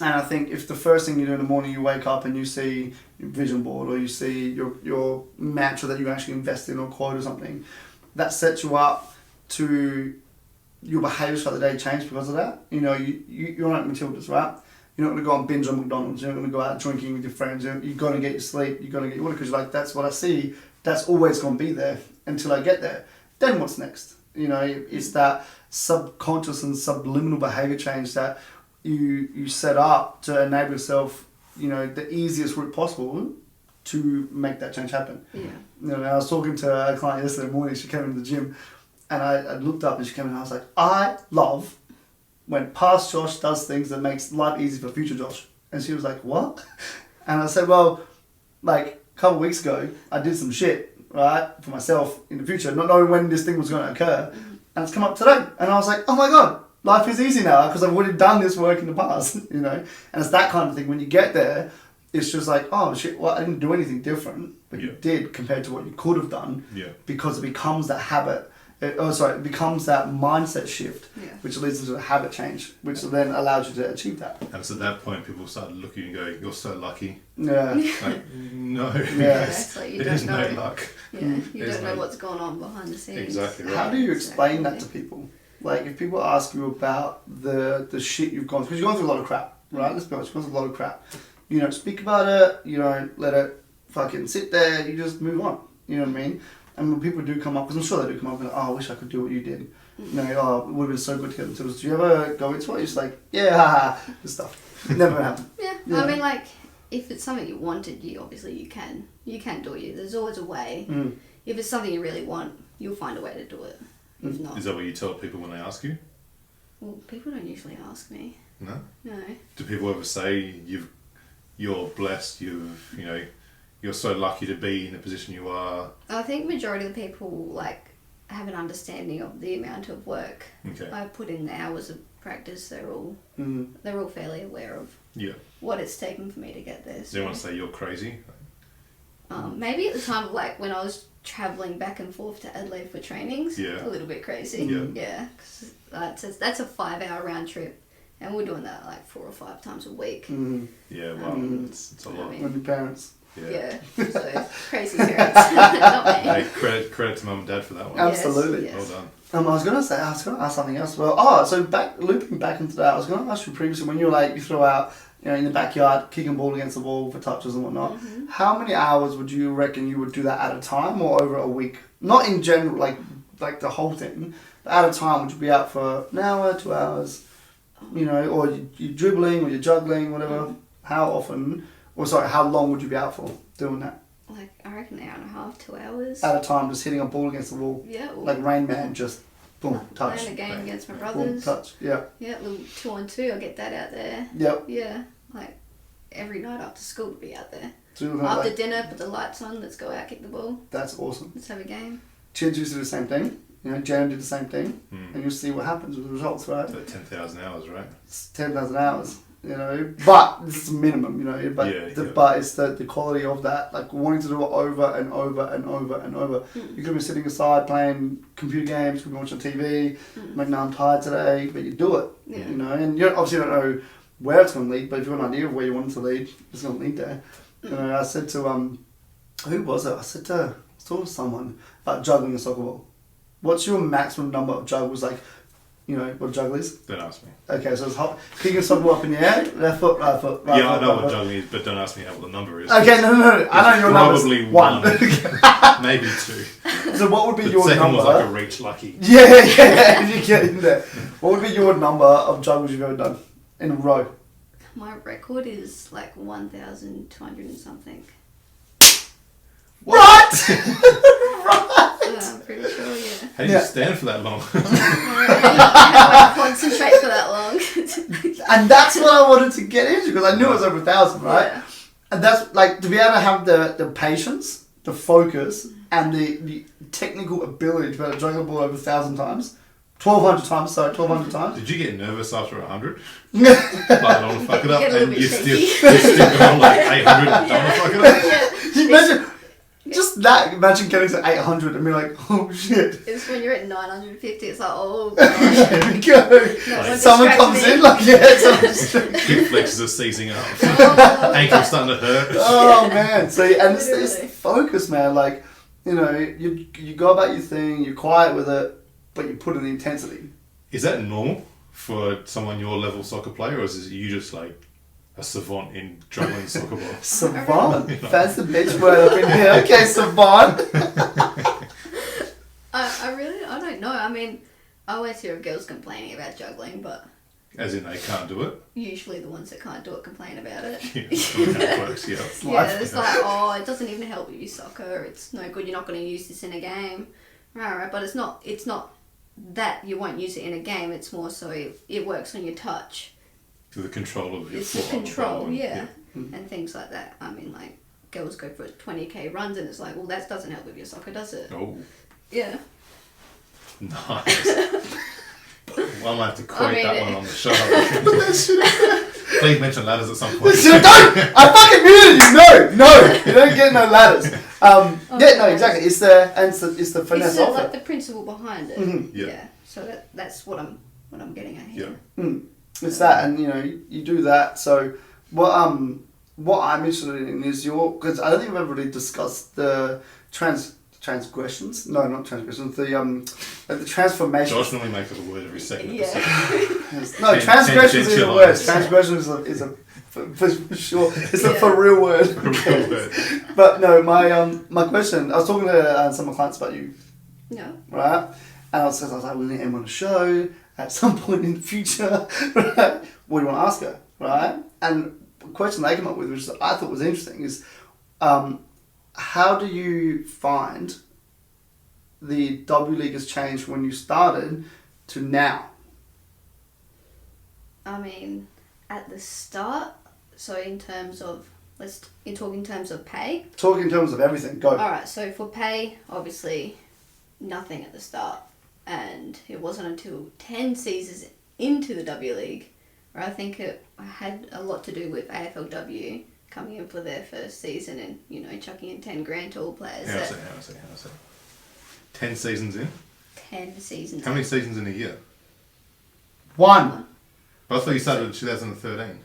I think if the first thing you do in the morning, you wake up and you see your vision board, or you see your mantra that you actually invest in, or quote or something, that sets you up to your behaviours for the day change because of that. You're not Matildas, right? You're not going to go on binge on McDonald's. You're not going to go out drinking with your friends. You've got to get your sleep. You've got to get your water because you're like, that's what I see. That's always going to be there until I get there. Then what's next? It's that subconscious and subliminal behaviour change that you set up to enable yourself, the easiest route possible to make that change happen. Yeah. I was talking to a client yesterday morning. She came into the gym, and I looked up and she came in and I was like, I love when past Josh does things that makes life easy for future Josh. And she was like, what? And I said, well, like a couple of weeks ago, I did some shit, right, for myself in the future, not knowing when this thing was going to occur. And it's come up today. And I was like, oh my God, life is easy now because I've already done this work in the past, And it's that kind of thing. When you get there, it's just like, oh shit, well, I didn't do anything different, but you did compared to what you could have done because it becomes that habit. It becomes that mindset shift, which leads into a habit change, which then allows you to achieve that. And it's at that point people start looking and go, you're so lucky. Yeah. Like, no. It's like you There's don't know. no luck. Yeah, you don't know what's going on behind the scenes. Exactly right. How do you explain that to people? Like, if people ask you about the shit you've gone through, because you've gone through a lot of crap, right? Let's be honest, you've gone through a lot of crap. You don't speak about it, you don't let it fucking sit there, you just move on. You know what I mean? And when people do come up, because I'm sure they do come up and like, oh, I wish I could do what you did. Oh, it would have been so good to get into it. Do you ever go into it? You're just like, yeah, haha, this stuff. Never gonna happen. Yeah, I mean, like, if it's something you wanted, you can do it. There's always a way. If it's something you really want, you'll find a way to do it. If not, Is that what you tell people when they ask you? well, people don't usually ask me. No? No. Do people ever say you're blessed, you're so lucky to be in the position you are? I think majority of the people like have an understanding of the amount of work I put in, the hours of practice. They're all fairly aware of what it's taken for me to get there. So. Do you want to say you're crazy? Maybe at the time of like when I was travelling back and forth to Adelaide for trainings, a little bit crazy. Yeah, because that's a 5-hour round trip, and we're doing that like 4 or 5 times a week. Yeah, well, it's a lot. When your parents. Yeah, so crazy parents, not me. Hey, credit to mum and dad for that one. Absolutely. Yes. Well done. I was gonna ask something else. Well, looping back into that, I was gonna ask you previously when you throw out, in the backyard, kicking ball against the wall for touches and whatnot. How many hours would you reckon you would do that at a time, or over a week? Not in general, like the whole thing. But at a time, would you be out for an hour, 2 hours? Or you're dribbling, or you're juggling, whatever. How often? How long would you be out for doing that? Like, I reckon an hour and a half, 2 hours. At a time, just hitting a ball against the wall. Yeah. Like Rain Man, just boom, touch. Playing a game against my Boom, brothers. touch. Yeah. Yeah, little 2-on-2, I'll get that out there. Yep. Yeah, like every night after school to be out there. So After dinner, put the lights on, let's go out, kick the ball. That's awesome. Let's have a game. Kids used to do the same thing. Jan did the same thing. And you'll see what happens with the results, right? So 10,000 hours, right? It's 10,000 hours. You know, but this is minimum, you know, but Yeah, but it's the quality of that, like wanting to do it over and over and over and over. You could be sitting aside playing computer games, could be watching TV, like, no, I'm tired today, but you do it, you know, and you obviously don't know where it's going to lead, but if you've got an idea of where you want it to lead, it's going to lead there. You know, I said to, who was it? I was talking to someone about juggling a soccer ball. What's your maximum number of juggles, like, you know, what juggle is? Don't ask me. Okay, so it's kicking a soccer ball up in the air, left foot, right foot, right foot. Yeah, I know right what foot. juggling is, but don't ask me what the number is. Okay, no. I know your number. Probably One. Maybe 2. So what would be The your second number? was like a reach lucky. Yeah, you get in there. What would be your number of juggles you've ever done in a row? My record is like 1,200 and something. What? I'm pretty sure, yeah. How do you stand for that long? I concentrate for that long. And that's what I wanted to get into, because I knew it was over 1,000, right? Yeah. And that's like, to be able to have the patience, the focus, and the technical ability to be able to juggle a ball over 1,000 times. 1,200 times. Did you get nervous after 100? Like, I don't want to fuck it up, Get a little and bit you're shaky. still going like 800 and don't want to fuck it up? Yeah. Imagine, just that, imagine getting to 800 and be like, oh shit. It's when you're at 950, it's like, oh gosh. Here we go. No, Someone comes in, like, yeah, someone just... Hip flexors are seizing up. Oh, Ankle's starting to hurt. Oh man! So and it's Literally. focus, man. Like, you know, you go about your thing, you're quiet with it, but you put in the intensity. Is that normal for someone your level soccer player, or is it you just like a savant in juggling soccer ball? Savant. That's the bitch word up in here. Okay, savant. I don't know. I mean, I always hear of girls complaining about juggling, but As in they can't do it? usually the ones that can't do it complain about it. Yeah, that's how it works, yeah. Yeah, it's like, oh, it doesn't even help with your soccer. It's no good. You're not going to use this in a game, right? But it's not that you won't use it in a game. It's more so it works on your touch. To the control of your It's the foot on the control, ball and- yeah, and things like that. I mean, like girls go for 20k runs, and it's like, well, that doesn't help with your soccer, does it? Oh, Yeah. nice. Well, I'm going to have to quote I mean, that one on the show. Please mention ladders at some point. Don't! I fucking muted you. No, you don't get no ladders. Yeah, no, exactly. It's the finesse It's of like it. the principle behind it. Mhm. Yeah. So that's what I'm getting at here. Yeah. It's that, and you know, you do that. So what I'm interested in is because I don't think we've ever really discussed the transgressions. No, not transgressions. The transformation. Josh normally makes up a word every second Yeah. episode. No, transgressions is a Tangential word. lines. Transgression is a for sure. It's a Yeah. for real word. A real word. But no, my question. I was talking to some of my clients about you, No. right? And I was like, we're going to end on a show at some point in the future. Right? What do you want to ask her, right? And the question they came up with, which I thought was interesting, is how do you find the W-League has changed when you started to now? I mean, at the start. So in terms of talk in terms of pay. Talk in terms of everything. Go. All right. So for pay, obviously, nothing at the start, and it wasn't until 10 seasons into the W League, where I think it had a lot to do with AFLW coming in for their first season and chucking in 10 grand to all players. How is it? 10 seasons in? 10 seasons. How many seasons in a year? One. But I thought you started in 2013.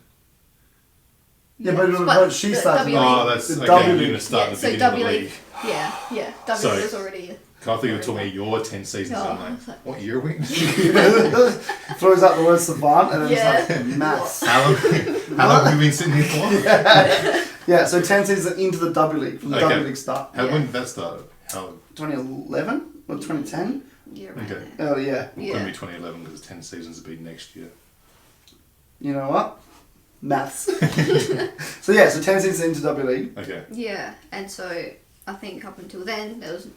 Yeah, but she the started. W League. Oh, that's The okay. W You're League. going to start at the so beginning of the W league. Yeah. W So- League was already. I thought you were talking about your 10 seasons. No, I'm I was like, like- what year are we in? Throws out the word savant and then Yeah. it's like maths. How long have we been sitting here for? Yeah, so 10 seasons into the W League, from the Okay. W League start. How, Yeah. when did that start? How? 2011 or 2010? Yeah, right Okay. there. Oh, yeah. Well, Yeah. couldn't be 2011 because 10 seasons would be next year. You know what? Maths. So 10 seasons into W League. Okay. Yeah, and so I think up until then there was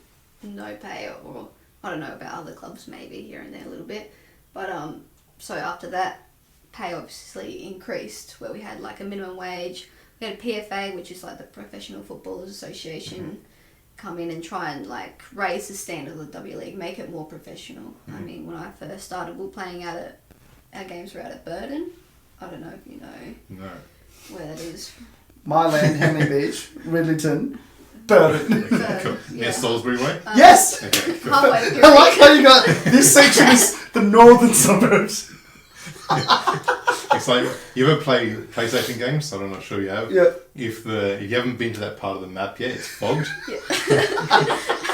no pay, or I don't know about other clubs, maybe here and there a little bit, but so after that, pay obviously increased, where we had like a minimum wage. We had PFA, which is like the Professional Footballers Association, come in and try and like raise the standard of the W League, make it more professional. I mean, when I first started, we were playing our games were out at Burden. I don't know if you know No. where that is. My land, Henley Beach, Ridleyton, Burton. Okay, cool. Near Salisbury way? Yes! Okay, cool. Halfway I like how you got this section is the northern suburbs. It's like, you ever play PlayStation games? I'm not sure you have. Yeah. If you haven't been to that part of the map yet, it's fogged.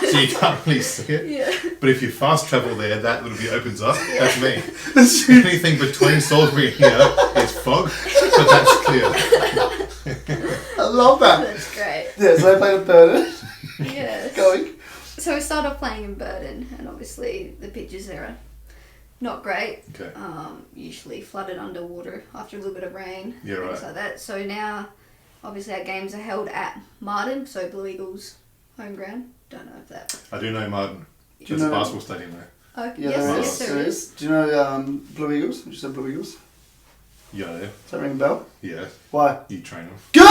So you can't really see it. Yeah. But if you fast travel there, that little bit opens up. That's me. That's true. Anything between Salisbury and here is fog, but that's clear. I love that. That's great. Yeah, so I played at Burton. Yeah. Going. So we started off playing in Burton, and obviously the pitches there are not great. Okay. Usually flooded underwater after a little bit of rain. Yeah, things right. like that. So now, obviously our games are held at Martin, so Blue Eagles home ground. Don't know if that. I do know Martin. you There's a know- basketball stadium there. Oh, Yeah, yes, there is. Do you know Blue Eagles? You said Blue Eagles? Yeah, there. Does that ring a bell? Yeah. Why? You train them. Good!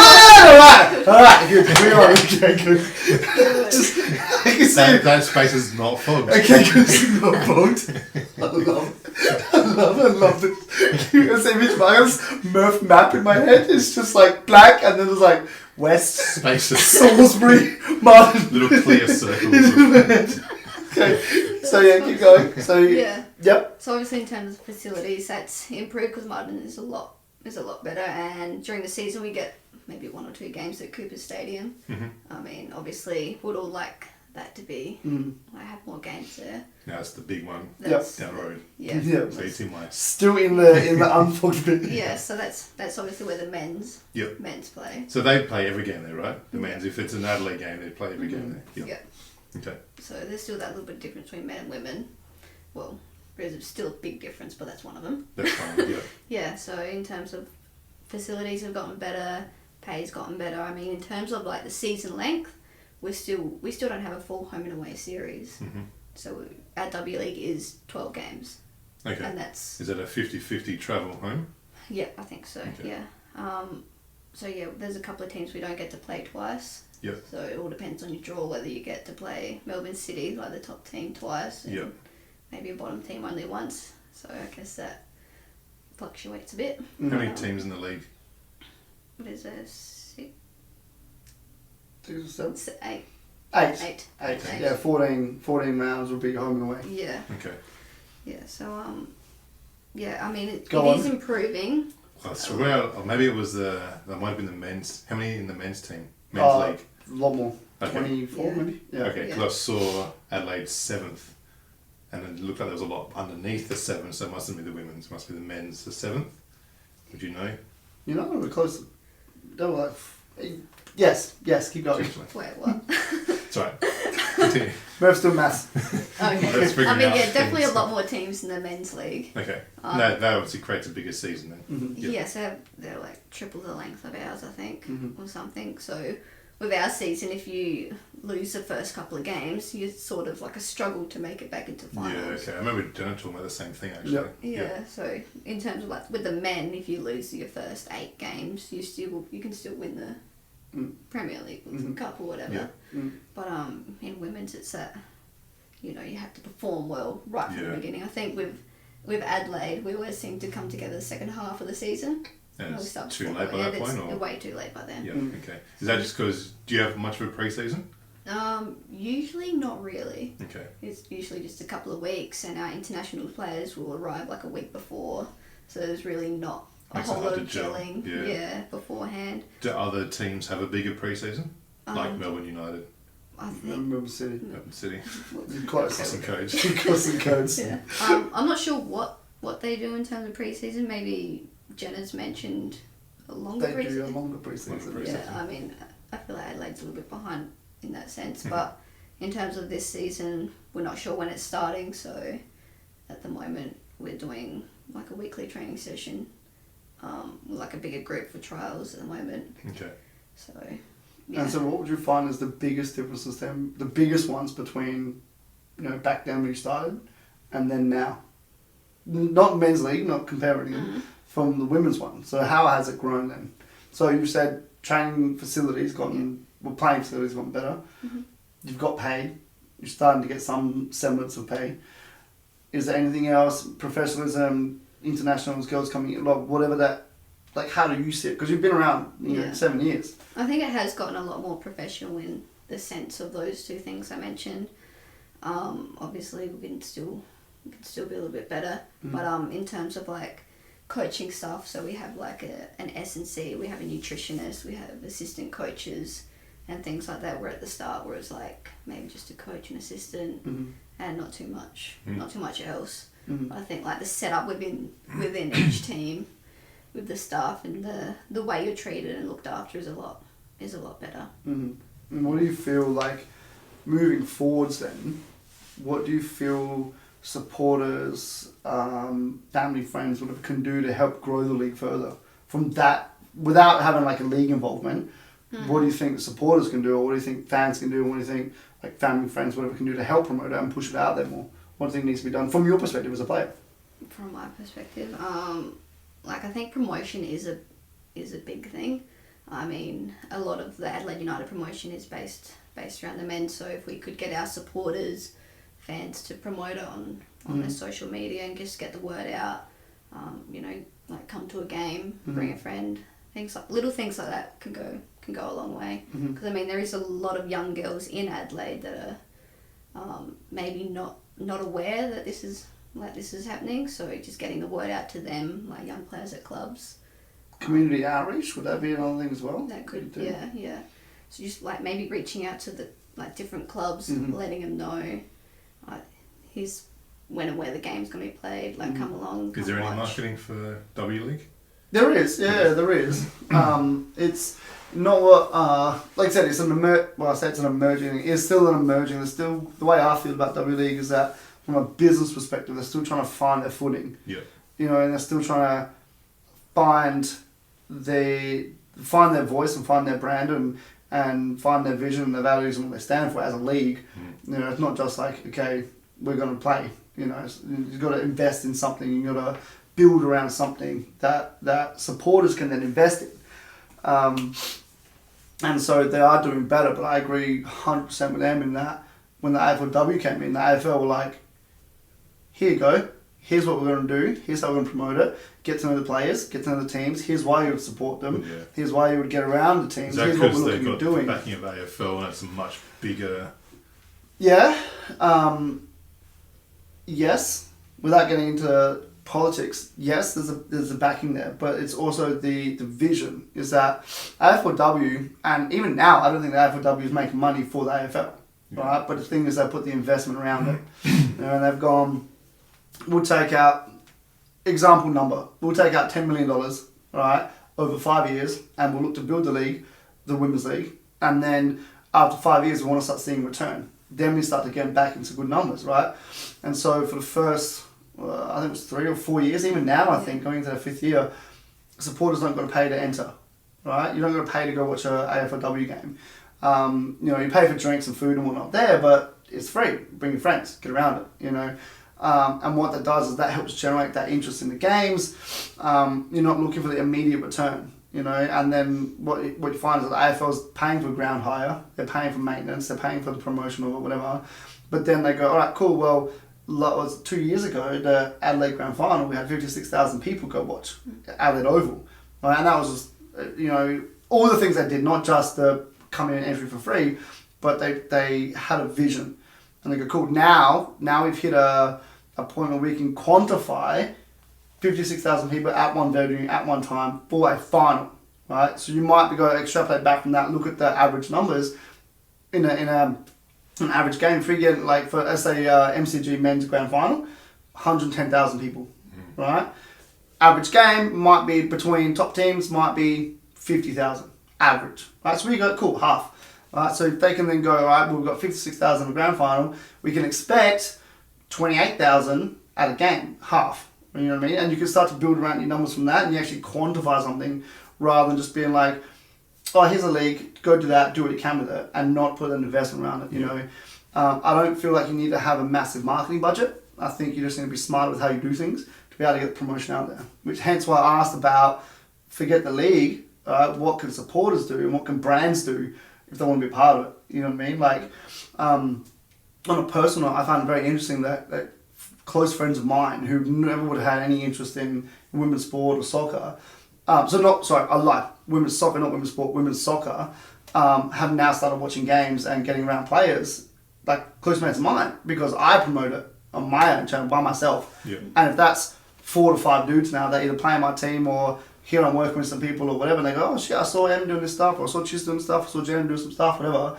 Alright, good. We are okay, good. Just, I can see That space is not fogged. okay, good. It's not booked. I love this. This image Miles Murph map in my head is just like black and then there's like West, Spaces. Salisbury, Martin. Little clear circles. in my head. Okay, so yeah, keep going. So Yeah. yep. So obviously in terms of facilities, that's improved because Martin is a lot better. And during the season, we get maybe 1 or 2 games at Cooper Stadium. Mm-hmm. I mean, obviously, we'd all like that to be. I have more games there. Now it's the big one That's, down the road. Yeah. Yeah. So it's in my. Still in the unfogged bit. Yeah. So that's obviously where the men's Yep. play. So they play every game there, right? The men's. If it's an Adelaide game, they play every game there. Yeah. Okay. So there's still that little bit of difference between men and women. Well, there's still a big difference, but that's one of them. That's fine. Yeah. Yeah, so in terms of facilities have gotten better, pay's gotten better. I mean, in terms of like the season length, we still don't have a full home and away series. Mm-hmm. So our W-League is 12 games. Okay. And that's, Is it a 50-50 travel home? yeah, I think so, Okay. yeah. So yeah, there's a couple of teams we don't get to play twice. Yep. So it all depends on your draw whether you get to play Melbourne City, like the top team, twice. And Yep. maybe a bottom team only once. So I guess that fluctuates a bit. How many teams in the league? What is there? 6, 6 or 7? 8. 8. 8. Yeah, 14 rounds would be home and away. Yeah. Okay. Yeah. So yeah. I mean, it Go on. is improving. Well, I swear, or maybe it was that might have been the men's. How many in the men's team? Men's league. A lot more. Okay. 24 Yeah. maybe? Yeah. Okay, because I saw Adelaide 7th, and it looked like there was a lot underneath the 7th, so it mustn't be the women's, it must be the men's, the 7th. Would you know? You're not really close. They were like... Yes, keep going. Seriously. Wait, what? Sorry. Continue. Murph's doing maths. Okay. Let's figure I mean, out yeah, definitely a things. lot more teams in the men's league. Okay. No, that obviously creates a bigger season then. Yep. Yeah, so they're like triple the length of ours, I think, Mm-hmm. or something. So with our season, if you lose the first couple of games, you sort of like a struggle to make it back into Yeah, finals. okay. I remember Jenna talking about the same thing actually. Yep. Yeah, so in terms of like with the men, if you lose your first 8 games, you can still win the Premier League Cup or whatever. Yeah. But in women's, it's that you have to perform well right from Yeah. the beginning. I think with Adelaide, we always seem to come together the second half of the season. And we it's start too performing. late by that It's point, or? way too late by then. Yeah, okay. Is that just because, do you have much of a pre-season? Usually not really. Okay. It's usually just a couple of weeks, and our international players will arrive like a week before, so there's really not a Makes it whole hard lot to of gel. gelling. Yeah. Beforehand. Do other teams have a bigger pre-season? Like Melbourne United, I think. Melbourne City. Melbourne City, Close. Crossing Codes. Crossing codes. Yeah. I'm not sure what they do in terms of pre-season. Maybe Jenna's mentioned a longer They do a pre-season. longer pre-season. Longer pre-season. Yeah, I mean, I feel like Adelaide's a little bit behind in that sense, but in terms of this season, we're not sure when it's starting, so at the moment we're doing like a weekly training session with like a bigger group for trials at the moment. Okay. So, yeah. And so what would you find is the biggest differences then, the biggest ones between, back then when you started and then now? Not men's league, not comparing from the women's one. So how has it grown then? So you said training facilities playing facilities gotten better. You've got pay. You're starting to get some semblance of pay. Is there anything else? Professionalism, internationals, girls coming in, like whatever that, like how do you see it? Because you've been around, you know, 7 years. I think it has gotten a lot more professional in the sense of those two things I mentioned. Obviously, we can still be a little bit better, but in terms of like coaching stuff, so we have like an S&C, we have a nutritionist, we have assistant coaches and things like that. Where at the start, where it's like maybe just a coach and assistant, and not too much else. I think like the setup within each team, with the staff and the way you're treated and looked after is a lot better. And what do you feel like moving forwards then? What do you feel supporters, family, friends, whatever can do to help grow the league further? From that, without having like a league involvement, what do you think the supporters can do, or what do you think fans can do, and what do you think like family, friends, whatever can do to help promote it and push it out there more? What do you think needs to be done from your perspective as a player? From my perspective, like I think promotion is a big thing. I mean, a lot of the Adelaide United promotion is based around the men. So if we could get our supporters, fans to promote it on their social media and just get the word out, you know, like come to a game, bring a friend, little things like that can go a long way. Because I mean, there is a lot of young girls in Adelaide that are maybe not aware that this is happening. So just getting the word out to them, like young players at clubs. Community outreach, would that be another thing as well? That could, yeah. So just like maybe reaching out to the like different clubs, letting them know, here's when and where the game's going to be played. Like come along. Is there any watch. marketing for W-League? There is, there is. It's not what, like I said, it's an emerging. It's still an emerging. There's still, the way I feel about W-League is that from a business perspective, they're still trying to find their footing. Yeah. You know, and they're still trying to find their voice and find their brand and find their vision and their values and what they stand for as a league. You know, it's not just like, okay, we're going to play. You know, you've got to invest in something. You've got to build around something that supporters can then invest in. And so they are doing better, but I agree 100% with them in that when the AFLW came in, the AFL were like, here you go. Here's what we're going to do. Here's how we're going to promote it. Get to know the players. Get to know the teams. Here's why you would support them. Yeah. Here's why you would get around the teams. Here's what we're looking at doing. Backing of AFL and it's a much bigger. Yeah. Yes. Without getting into politics, yes, there's a backing there, but it's also the vision is that AFLW, and even now, I don't think the AFLW is making money for the AFL, right? But the thing is, they put the investment around it, you know, and they've gone. We'll take out, example number, we'll take out $10 million, right, over 5 years, and we'll look to build the league, the Women's League, and then after 5 years, we want to start seeing return. Then we start to get back into good numbers, right? And so for the first, I think it was 3 or 4 years, even now, I think, going into the 5th year, supporters don't got to pay to enter, right? You don't got to pay to go watch a AFLW game. You know, you pay for drinks and food and whatnot there, but it's free. Bring your friends, get around it, you know. And what that does is that helps generate that interest in the games. You're not looking for the immediate return, you know. And then what you find is that the AFL's paying for ground hire, they're paying for maintenance, they're paying for the promotion or whatever. But then they go, all right, cool. Well, it was 2 years ago, the Adelaide Grand Final, we had 56,000 people go watch Adelaide Oval, right? And that was just, you know, all the things they did, not just the coming in entry for free, but they had a vision. And they go, cool, now we've hit a point where we can quantify 56,000 people at one venue at one time for a final, right? So you might be going to extrapolate back from that, look at the average numbers in an average game. If we get, like, for, let's say, MCG men's grand final, 110,000 people, right? Average game might be between top teams, might be 50,000 average, right? So we go, cool, half. Right, so if they can then go, all right, well, we've got 56,000 in the grand final, we can expect 28,000 at a game, half. You know what I mean? And you can start to build around your numbers from that, and you actually quantify something rather than just being like, oh, here's a league, go do that, do what you can with it, and not put an investment around it, you know. I don't feel like you need to have a massive marketing budget. I think you just need to be smart with how you do things to be able to get the promotion out there. Which hence why I asked about, forget the league, what can supporters do and what can brands do if they want to be part of it, you know what I mean? Like, on a personal note, I find it very interesting that close friends of mine who never would have had any interest in women's sport or soccer. I lie. Women's soccer, not women's sport. Women's soccer have now started watching games and getting around players like close mates of mine because I promote it on my own channel by myself. Yeah. And if that's 4 to 5 dudes now that either play on my team or here I'm working with some people or whatever, and they go, oh shit, I saw Em doing this stuff, or I saw Chis doing stuff, I saw Jen doing some stuff, whatever.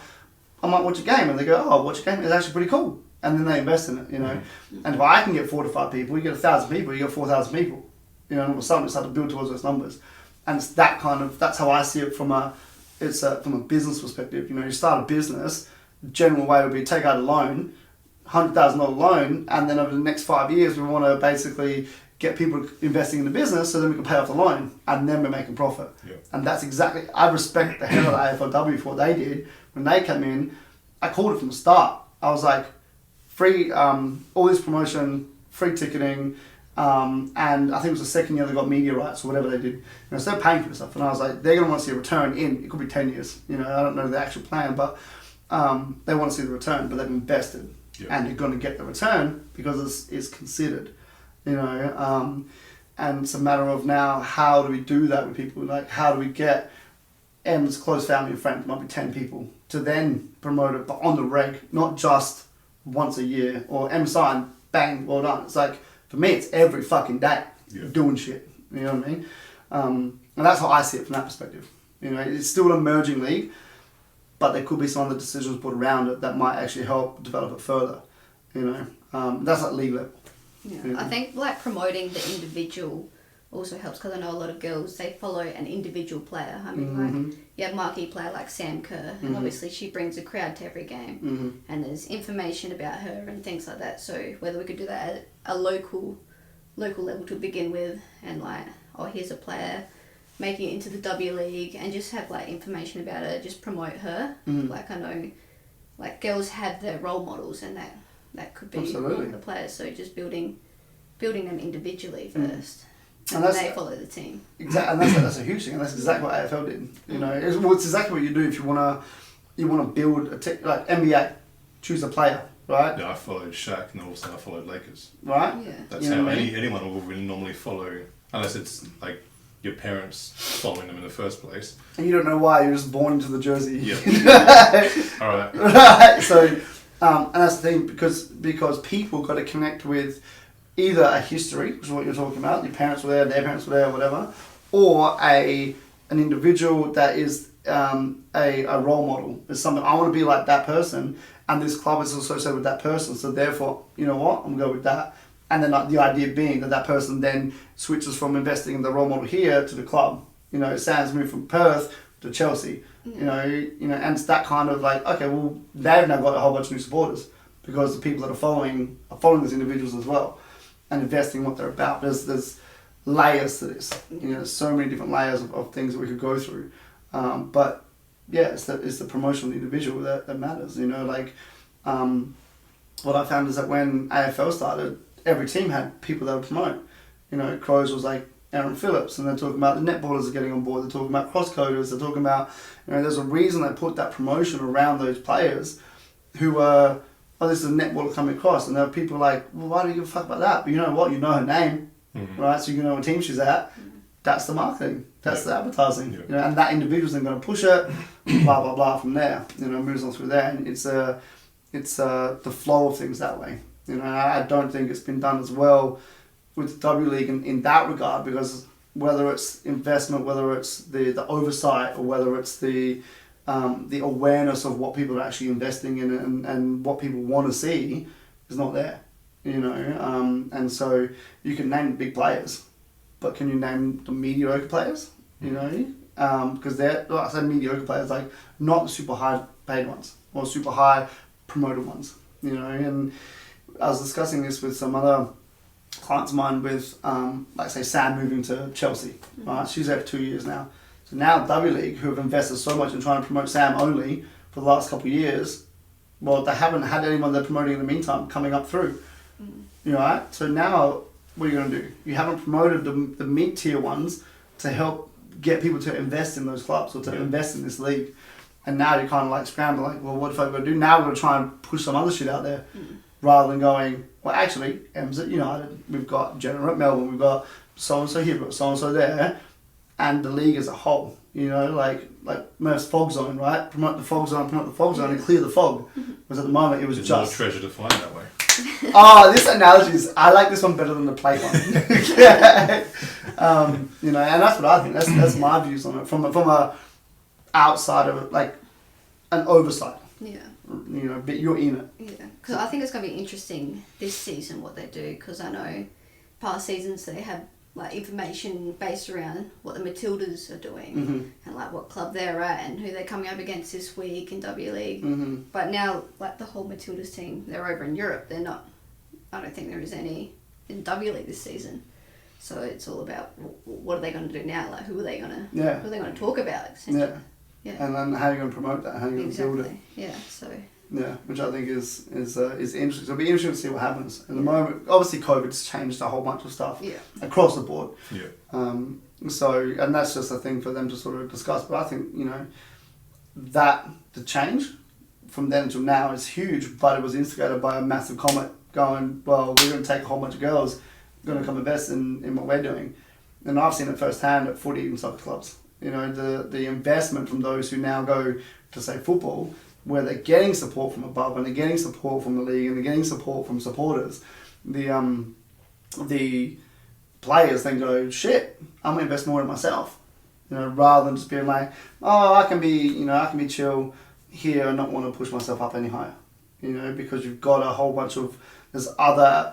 I might watch a game, and they go, oh, watch a game, it's actually pretty cool. And then they invest in it, you know. And if I can get 4 to 5 people, you get 1,000 people, you get 4,000 people. You know, and all of a sudden it's start to build towards those numbers. And it's that kind of, that's how I see it from a business perspective. You know, you start a business, general way would be take out a loan, $100,000 loan, and then over the next 5 years we want to basically get people investing in the business so then we can pay off the loan and then we're making profit. Yeah. And that's exactly, I respect the hell of the AFLW for what they did. When they came in, I called it from the start. I was like, free, all this promotion, free ticketing, and I think it was the second year they got media rights or whatever they did. You know, so they're paying for this stuff. And I was like, they're going to want to see a return in, it could be 10 years. You know, I don't know the actual plan, but they want to see the return, but they've invested. Yeah. And you're going to get the return because it's considered, you know. And it's a matter of now, how do we do that with people? Like, how do we get M's close family and friends, might be 10 people, to then promote it, but on the reg, not just once a year, or M sign, bang, well done. It's like, for me, it's every fucking day doing shit, you know what I mean? And that's how I see it from that perspective. You know, it's still an emerging league, but there could be some other decisions put around it that might actually help develop it further, you know. That's like league level. Yeah. You know? I think like promoting the individual also helps because I know a lot of girls, they follow an individual player. I mean, like, you have a marquee player like Sam Kerr, and obviously she brings a crowd to every game, and there's information about her and things like that. So whether we could do that at a local level to begin with, and like, oh, here's a player making it into the W-League, and just have like information about her, just promote her. Like, I know, like, girls have their role models, and that could be one of the players. So just building them individually first. And then they follow the team. Exactly, and that's a huge thing, and that's exactly what AFL did. You know, it's exactly what you do if you wanna build like NBA, choose a player, right? Yeah, I followed Shaq, and also I followed Lakers. Right. Yeah. That's how anyone will really normally follow, unless it's like your parents following them in the first place. And you don't know why, you're just born into the jersey. Yeah. All right. Right. So, and that's the thing, because people got to connect with either a history, which is what you're talking about, your parents were there, their parents were there, whatever, or an individual that is a role model. It's something, I want to be like that person, and this club is associated with that person, so therefore, you know what, I'm going to go with that. And then like, the idea being that person then switches from investing in the role model here to the club. You know, Sam's moved from Perth to Chelsea. You know, and it's that kind of like, okay, well, they've now got a whole bunch of new supporters because the people that are following these individuals as well. And investing in what they're about. There's layers to this. You know, there's so many different layers of things that we could go through. But yeah, it's the promotion of the individual that matters. You know, like what I found is that when AFL started, every team had people that would promote. You know, Crows was like Aaron Phillips, and they're talking about the netballers are getting on board. They're talking about cross-coders. They're talking about, you know, there's a reason they put that promotion around those players who were, oh, this is a netballer coming across, and there are people like, well, why do you give a fuck about that? But you know what? You know her name, right? So you know what team she's at. That's the marketing. That's the advertising. You know, and that individual's then going to push it, blah blah blah. From there, you know, moves on through there, and it's the flow of things that way. You know, I don't think it's been done as well with the W-League in that regard, because whether it's investment, whether it's the oversight, or whether it's the awareness of what people are actually investing in and what people want to see is not there, you know. And so you can name the big players, but can you name the mediocre players, you know? Because they're, like I said, mediocre players, like not the super high paid ones or super high promoted ones, you know. And I was discussing this with some other clients of mine with, like say Sam moving to Chelsea, right? She's there for 2 years now. So now W-League, who have invested so much in trying to promote Sam only for the last couple of years, well, they haven't had anyone they're promoting in the meantime coming up through. You know, right? So now, what are you going to do? You haven't promoted the mid-tier ones to help get people to invest in those clubs or to invest in this league. And now you're kind of like scrambling, like, well, what if I got to do? Now we're going to try and push some other shit out there. rather than going, well, actually, M's at United, we've got Jenna at Melbourne, we've got so-and-so here, we've got so-and-so there, and the league as a whole, like Murph's fog zone, right? Promote the fog zone, and clear the fog. Because at the moment, it was There's just... more treasure to find that way. Oh, this analogy is... I like this one better than the plate one. And that's what I think. That's my views on it. From a outside of it, like an oversight. Yeah. But you're in it. Yeah. Because I think it's going to be interesting this season what they do. Because I know past seasons they have like information based around what the Matildas are doing and like what club they're at and who they're coming up against this week in W-League. But now, like the whole Matildas team, they're over in Europe. They're not. I don't think there is any in W-League this season. So it's all about what are they going to do now? Like who are they going to? Yeah. Who are they going to talk about? Essentially. Yeah. And then how are you going to promote that? How are you going to build it? Yeah. So. Yeah, which I think is interesting. So it'll be interesting to see what happens. At the moment, obviously COVID's changed a whole bunch of stuff across the board. Yeah. And that's just a thing for them to sort of discuss. But I think, that the change from then until now is huge, but it was instigated by a massive comet going, well, we're going to take a whole bunch of girls, going to come invest in what we're doing. And I've seen it firsthand at footy and soccer clubs. The investment from those who now go to, say, football, where they're getting support from above and they're getting support from the league and they're getting support from supporters, the players then go, shit, I'm going to invest more in myself. Rather than just being like, oh, I can be chill here and not want to push myself up any higher. Because you've got a whole bunch of, there's other,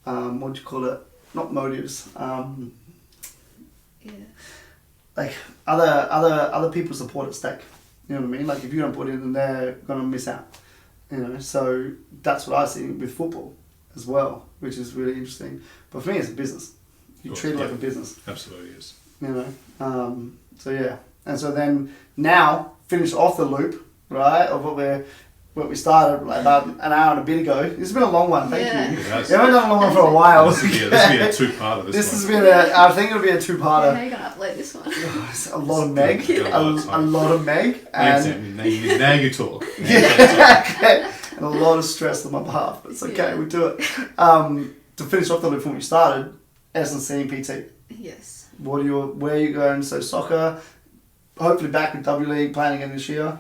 what do you call it? Not motives. Like other people's support at stake. You know what I mean? Like if you don't put in, then they're gonna miss out. So that's what I see with football as well, which is really interesting. But for me, it's a business. You treat it like a business. Absolutely is. So yeah, and so then now finish off the loop, right? Of what we started like about an hour and a bit ago. This has been a long one. Thank you. We haven't done a long one for a while. This will be a two-parter. This has been I think it'll be a two-parter. How are you gonna upload this one? It's a lot of Meg. A lot of Meg. And now you talk. Okay. And a lot of stress on my behalf, but it's okay. We do it. To finish off the loop from when we started, S&C and PT. Yes. Where are you going? So soccer, hopefully back with W-League, playing again this year.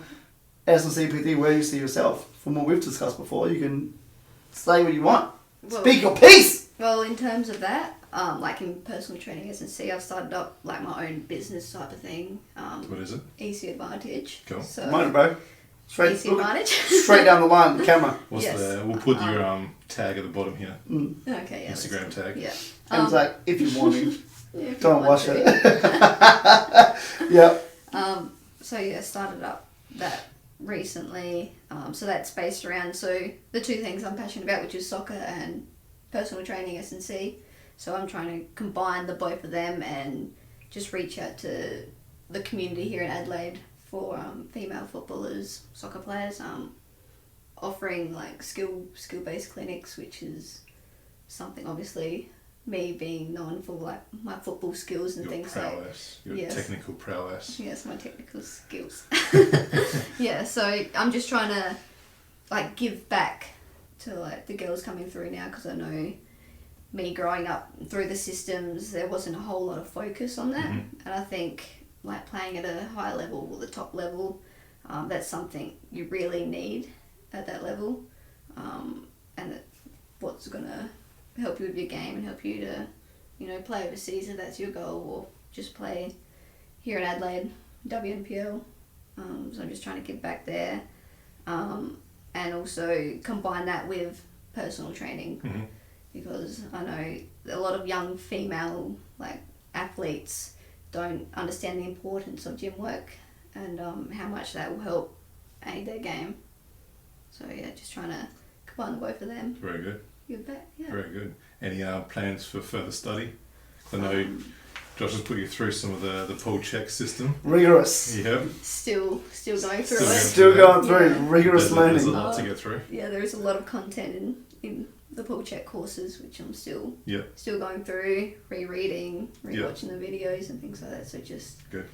S&C PT, where do you see yourself? From what we've discussed before, you can say what you want. Well, speak your piece! Well, in terms of that, like in personal training S&C, I've started up like my own business type of thing. What is it? Easy Advantage. Cool. So, Mine, bro. Easy Advantage. Straight down the line, the camera. We'll put your tag at the bottom here. Okay, yeah. Instagram tag. Yeah. And it's like, if you want to, yeah, don't wash it. Yeah. So yeah, started up that recently. So that's based around the two things I'm passionate about, which is soccer and personal training S&C. So I'm trying to combine the both of them and just reach out to the community here in Adelaide for female footballers, soccer players, offering like skill-based clinics, which is something obviously me being known for like my football skills and your things prowess, like your technical prowess. Yes, my technical skills. Yeah, so I'm just trying to like give back to like the girls coming through now, because I know me growing up through the systems, there wasn't a whole lot of focus on that, and I think like playing at a high level or the top level, that's something you really need at that level, and that what's gonna help you with your game and help you to, play overseas if that's your goal, or just play here in Adelaide, WNPL. So I'm just trying to give back there, and also combine that with personal training, because I know a lot of young female like athletes don't understand the importance of gym work and how much that will help aid their game. So yeah, just trying to combine the both of them. Very good. You bet, yeah. Very good. Any plans for further study? I know Josh has put you through some of the pull check system. Rigorous. Yep. Still going through it. Still going through rigorous learning. There's a lot to get through. Yeah, there is a lot of content in the pull check courses, which I'm still Yeah. still going through, rereading, Yeah. rewatching the videos and things like that. So just Good.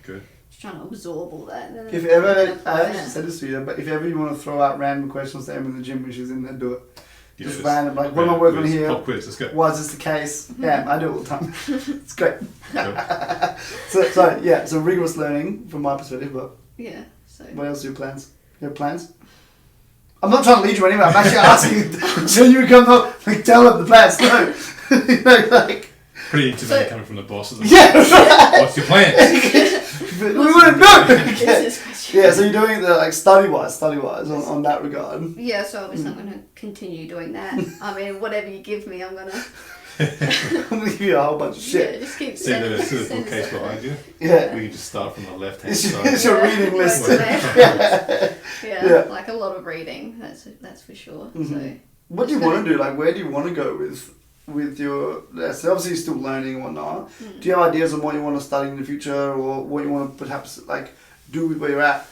trying to absorb all that. And then If ever, I apply actually said this to you, but if ever you want to throw out random questions to Em in the gym when she's in there, do it. Yeah, Just just random, like, what am I working on quiz, here? Pop quiz, let's go. Why is this the case? Yeah, I do it all the time. It's great. Yep. So rigorous learning from my perspective, but Yeah. So what else are your plans? You have plans? I'm not trying to lead you anywhere, I'm actually asking so you come up, like, tell them the plans. No. You know, like, Pretty intimidating coming from the boss. Isn't it? yeah, right. What's your plan? We wouldn't know. business question. Yeah, so you're doing the, like, study-wise on that regard. Yeah, so obviously I'm going to continue doing that. I mean, whatever you give me, I'm going to I'm going to give you a whole bunch of yeah, shit. just keep See the send bookcase us behind you? Yeah. We can just start from the left hand It's side. your reading list. yeah. Yeah. Like a lot of reading, that's for sure. So What do you want to do? Like, where do you want to go with your... So obviously you're still learning and whatnot. Do you have ideas on what you want to study in the future or what you want to perhaps, like, do with where you're at,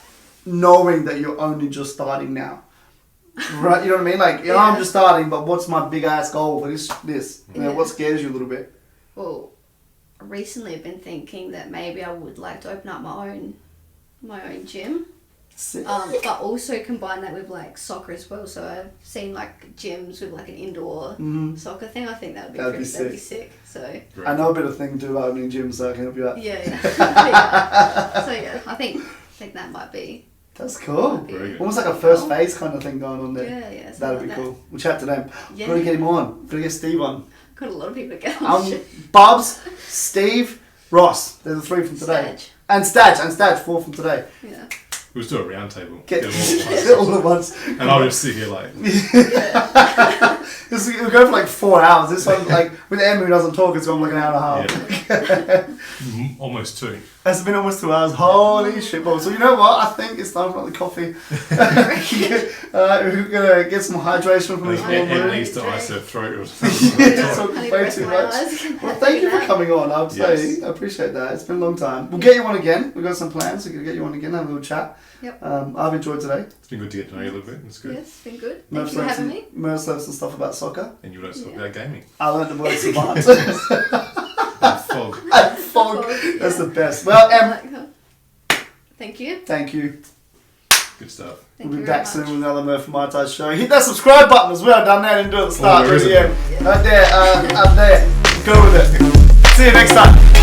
knowing that you're only just starting now? Right? You know what I mean? Like, you know, I'm just starting, but what's my big-ass goal for this? You know, Yeah. what scares you a little bit? well, recently I've been thinking that maybe I would like to open up my own gym. Sick. But also combine that with like soccer as well. So I've seen like gyms with like an indoor soccer thing. I think that'd be sick. So I know a bit of thing too about opening gyms, so I can help you out. yeah. Yeah. So yeah, I think that might be. That's cool. Very good. Almost like a first phase kind of thing going on there. Yeah. That'd be like cool. We'll chat to them. Yeah. Gotta get him on. Gotta get Steve on. Got a lot of people to get on. Bubs, Steve, Ross. They're the three from today. Stage. And Stadge, 4 from today. Yeah. We'll just do a round table. Get Get it them all all at once. and I'll just sit here like, We'll go for like 4 hours. This one, like, with Emma who doesn't talk, it's gone like an hour and a half. almost 2. It's been almost 2 hours. Holy shit, Bob. So you know what? I think it's time for the coffee. We're going to get some hydration from this warm And room. needs to ice her throat or Yeah, something. so Honey, way rest too my much. eyes. Well, thank you for coming on, I would say. Yes. I appreciate that. It's been a long time. We'll get you on again. We've got some plans. We're going to get you on again, have a little chat. Yep. I've enjoyed today. It's been good to get to know you a little bit. It's good. Yes, it's been good. Thank Murph's you for learned having some, me. Murph's learned some stuff about soccer. And you don't talk Yeah. about gaming. I learned the word savant. Fog. And fog. That's yeah. the best. Well, I Em, like her. Thank you. thank you. Good stuff. Thank We'll you be very back soon much. with another Murph and Mitise show. Hit that subscribe button as well down there. Didn't do it at the start. where is Right it? there. Right there. Up there. Go with it. See you next time.